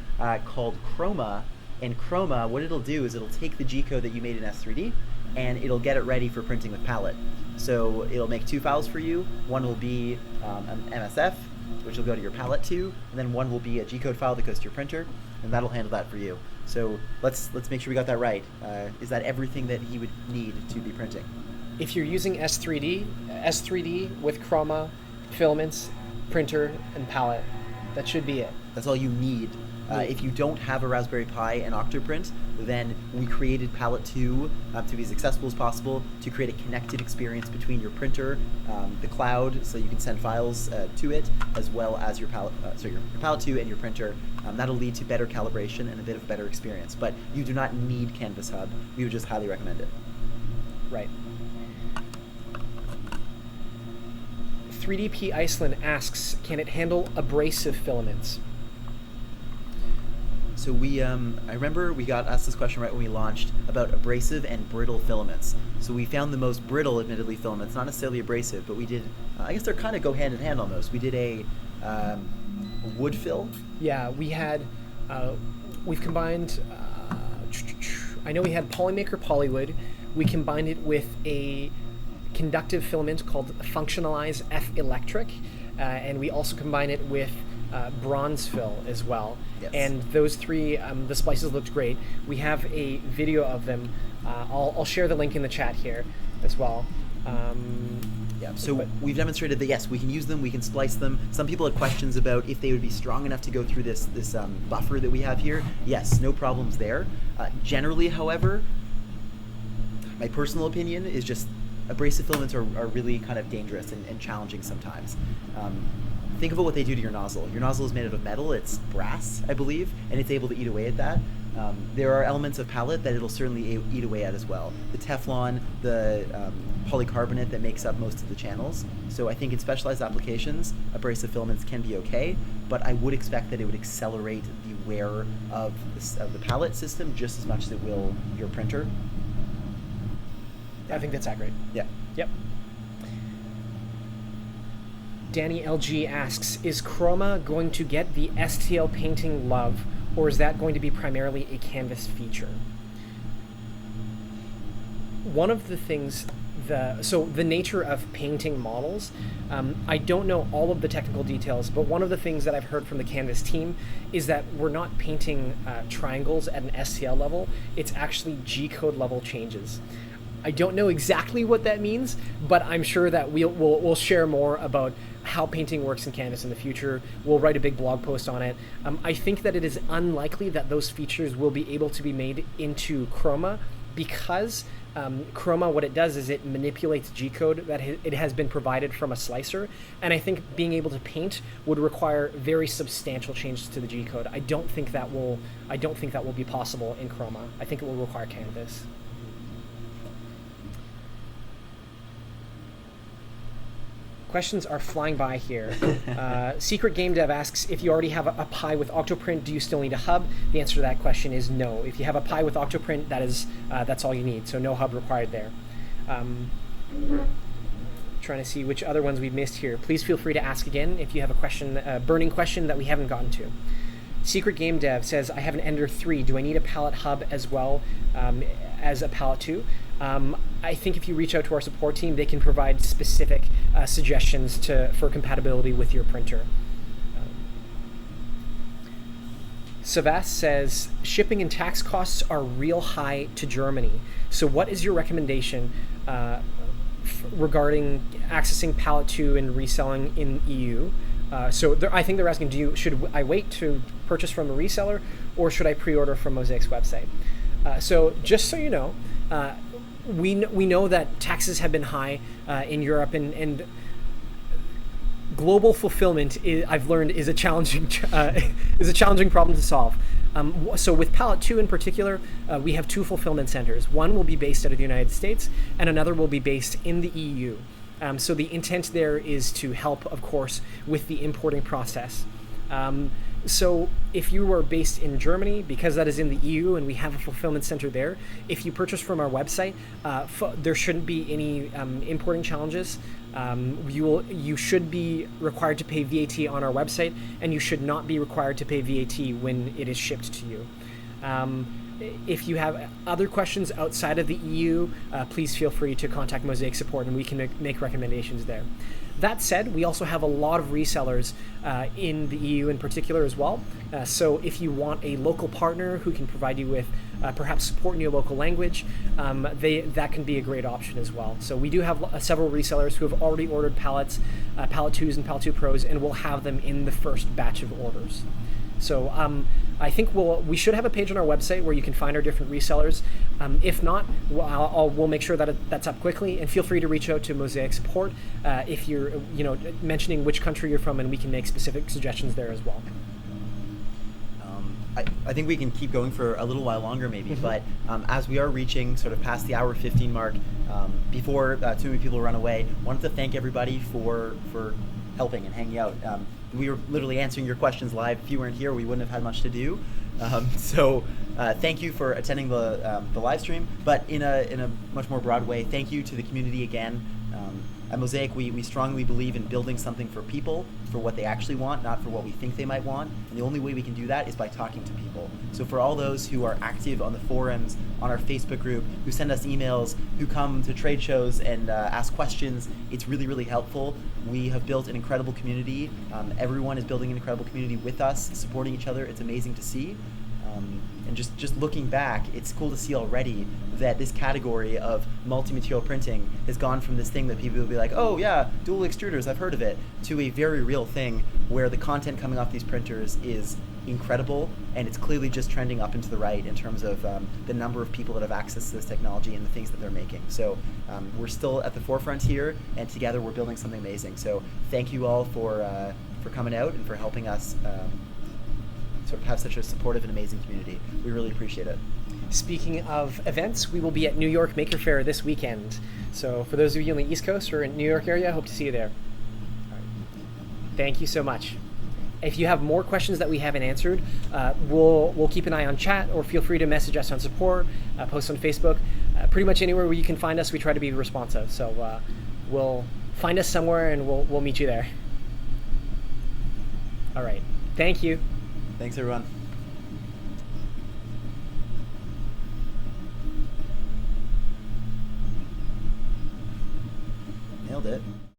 Speaker 2: called Chroma. And Chroma, what it'll do is it'll take the G-code that you made in S3D and it'll get it ready for printing with Palette. So it'll make 2 files for you. One will be an MSF, which will go to your Palette 2, and then one will be a G-code file that goes to your printer, and that'll handle that for you. So let's make sure we got that right. Is that everything that he would need to be printing?
Speaker 1: If you're using S3D with Chroma, filaments, printer, and Palette, that should be it.
Speaker 2: That's all you need. If you don't have a Raspberry Pi and Octoprint, then we created Palette 2 to be as accessible as possible, to create a connected experience between your printer, the cloud, so you can send files to it, as well as your Palette 2 and your printer. That'll lead to better calibration and a bit of a better experience. But you do not need Canvas Hub. We would just highly recommend it.
Speaker 1: Right. 3DP Iceland asks, can it handle abrasive filaments?
Speaker 2: So I remember we got asked this question right when we launched about abrasive and brittle filaments. So we found the most brittle, admittedly, filaments, not necessarily abrasive, but we did, I guess they're kind of go hand in hand almost. We did a wood fill.
Speaker 1: Yeah, we've combined, I know we had Polymaker Polywood. We combined it with a conductive filament called Functionalize F Electric, and we also combine it with bronze fill as well.
Speaker 2: Yes.
Speaker 1: And those three, the splices looked great. We have a video of them. I'll share the link in the chat here as well.
Speaker 2: We've demonstrated that yes, we can use them, we can splice them. Some people had questions about if they would be strong enough to go through this buffer that we have here. Yes, no problems there. Generally, however, my personal opinion is just abrasive filaments are really kind of dangerous and challenging sometimes. Think about what they do to your nozzle. Your nozzle is made out of metal, it's brass, I believe, and it's able to eat away at that. There are elements of Palette that it'll certainly eat away at as well. The Teflon, the polycarbonate that makes up most of the channels. So I think in specialized applications, abrasive filaments can be okay, but I would expect that it would accelerate the wear of the Palette system just as much as it will your printer.
Speaker 1: I think that's accurate.
Speaker 2: Yeah.
Speaker 1: Yep. Danny LG asks, is Chroma going to get the STL painting love, or is that going to be primarily a Canvas feature? one of the things, the nature of painting models, I don't know all of the technical details, but one of the things that I've heard from the Canvas team is that we're not painting triangles at an STL level. It's actually G-code level changes. I don't know exactly what that means, but I'm sure that we'll share more about how painting works in Canvas in the future. We'll write a big blog post on it. I think that it is unlikely that those features will be able to be made into Chroma, because Chroma, what it does is it manipulates G-code that it has been provided from a slicer, and I think being able to paint would require very substantial changes to the G-code. I don't think that will be possible in Chroma. I think it will require Canvas. Questions are flying by here. Secret Game Dev asks, if you already have a Pi with Octoprint, do you still need a hub? The answer to that question is no. If you have a Pi with Octoprint, that's all you need, so no hub required there. Trying to see which other ones we've missed here. Please feel free to ask again if you have a question, a burning question that we haven't gotten to. Secret Game Dev says, I have an Ender 3. Do I need a palette hub as well as a palette 2? I think if you reach out to our support team, they can provide specific suggestions for compatibility with your printer. Savas says, shipping and tax costs are real high to Germany. So what is your recommendation regarding accessing Palette 2 and reselling in EU? I think they're asking, should I wait to purchase from a reseller, or should I pre-order from Mosaic's website? So just so you know, we know that taxes have been high in Europe, and global fulfillment I've learned is a challenging problem to solve. So with Palette 2 in particular, we have 2 fulfillment centers. One will be based out of the United States, and another will be based in the EU. So the intent there is to help, of course, with the importing process. So if you are based in Germany, because that is in the EU and we have a fulfillment center there, if you purchase from our website, there shouldn't be any importing challenges. You should be required to pay VAT on our website, and you should not be required to pay VAT when it is shipped to you. If you have other questions outside of the EU, please feel free to contact Mosaic support and we can make recommendations there. That said, we also have a lot of resellers in the EU in particular as well. So if you want a local partner who can provide you with perhaps support in your local language, that can be a great option as well. So we do have several resellers who have already ordered palettes, Palette 2s and Palette 2 Pros, and we'll have them in the first batch of orders. So I think we should have a page on our website where you can find our different resellers. If not, we'll make sure that that's up quickly, and feel free to reach out to Mosaic support if you're mentioning which country you're from, and we can make specific suggestions there as well.
Speaker 2: I think we can keep going for a little while longer maybe, but as we are reaching sort of past the hour 15 mark, before too many people run away, I wanted to thank everybody for helping and hanging out. We were literally answering your questions live. If you weren't here, we wouldn't have had much to do. So thank you for attending the live stream, but in a much more broad way, thank you to the community again. At Mosaic, we strongly believe in building something for people, for what they actually want, not for what we think they might want. And the only way we can do that is by talking to people. So for all those who are active on the forums, on our Facebook group, who send us emails, who come to trade shows and ask questions, it's really, really helpful. We have built an incredible community. Everyone is building an incredible community with us, supporting each other. It's amazing to see. And just looking back, it's cool to see already that this category of multi-material printing has gone from this thing that people will be like, oh yeah, dual extruders, I've heard of it, to a very real thing where the content coming off these printers is incredible, and it's clearly just trending up into the right in terms of the number of people that have access to this technology and the things that they're making. So we're still at the forefront here, and together we're building something amazing. So thank you all for coming out and for helping us sort of have such a supportive and amazing community. We really appreciate it.
Speaker 1: Speaking of events, we will be at New York Maker Faire this weekend. So for those of you on the East Coast or in New York area, I hope to see you there. All right. Thank you so much. If you have more questions that we haven't answered, we'll keep an eye on chat, or feel free to message us on support, post on Facebook. Pretty much anywhere where you can find us, we try to be responsive. So we'll find us somewhere and we'll meet you there. All right. Thank you.
Speaker 2: Thanks, everyone. Nailed it.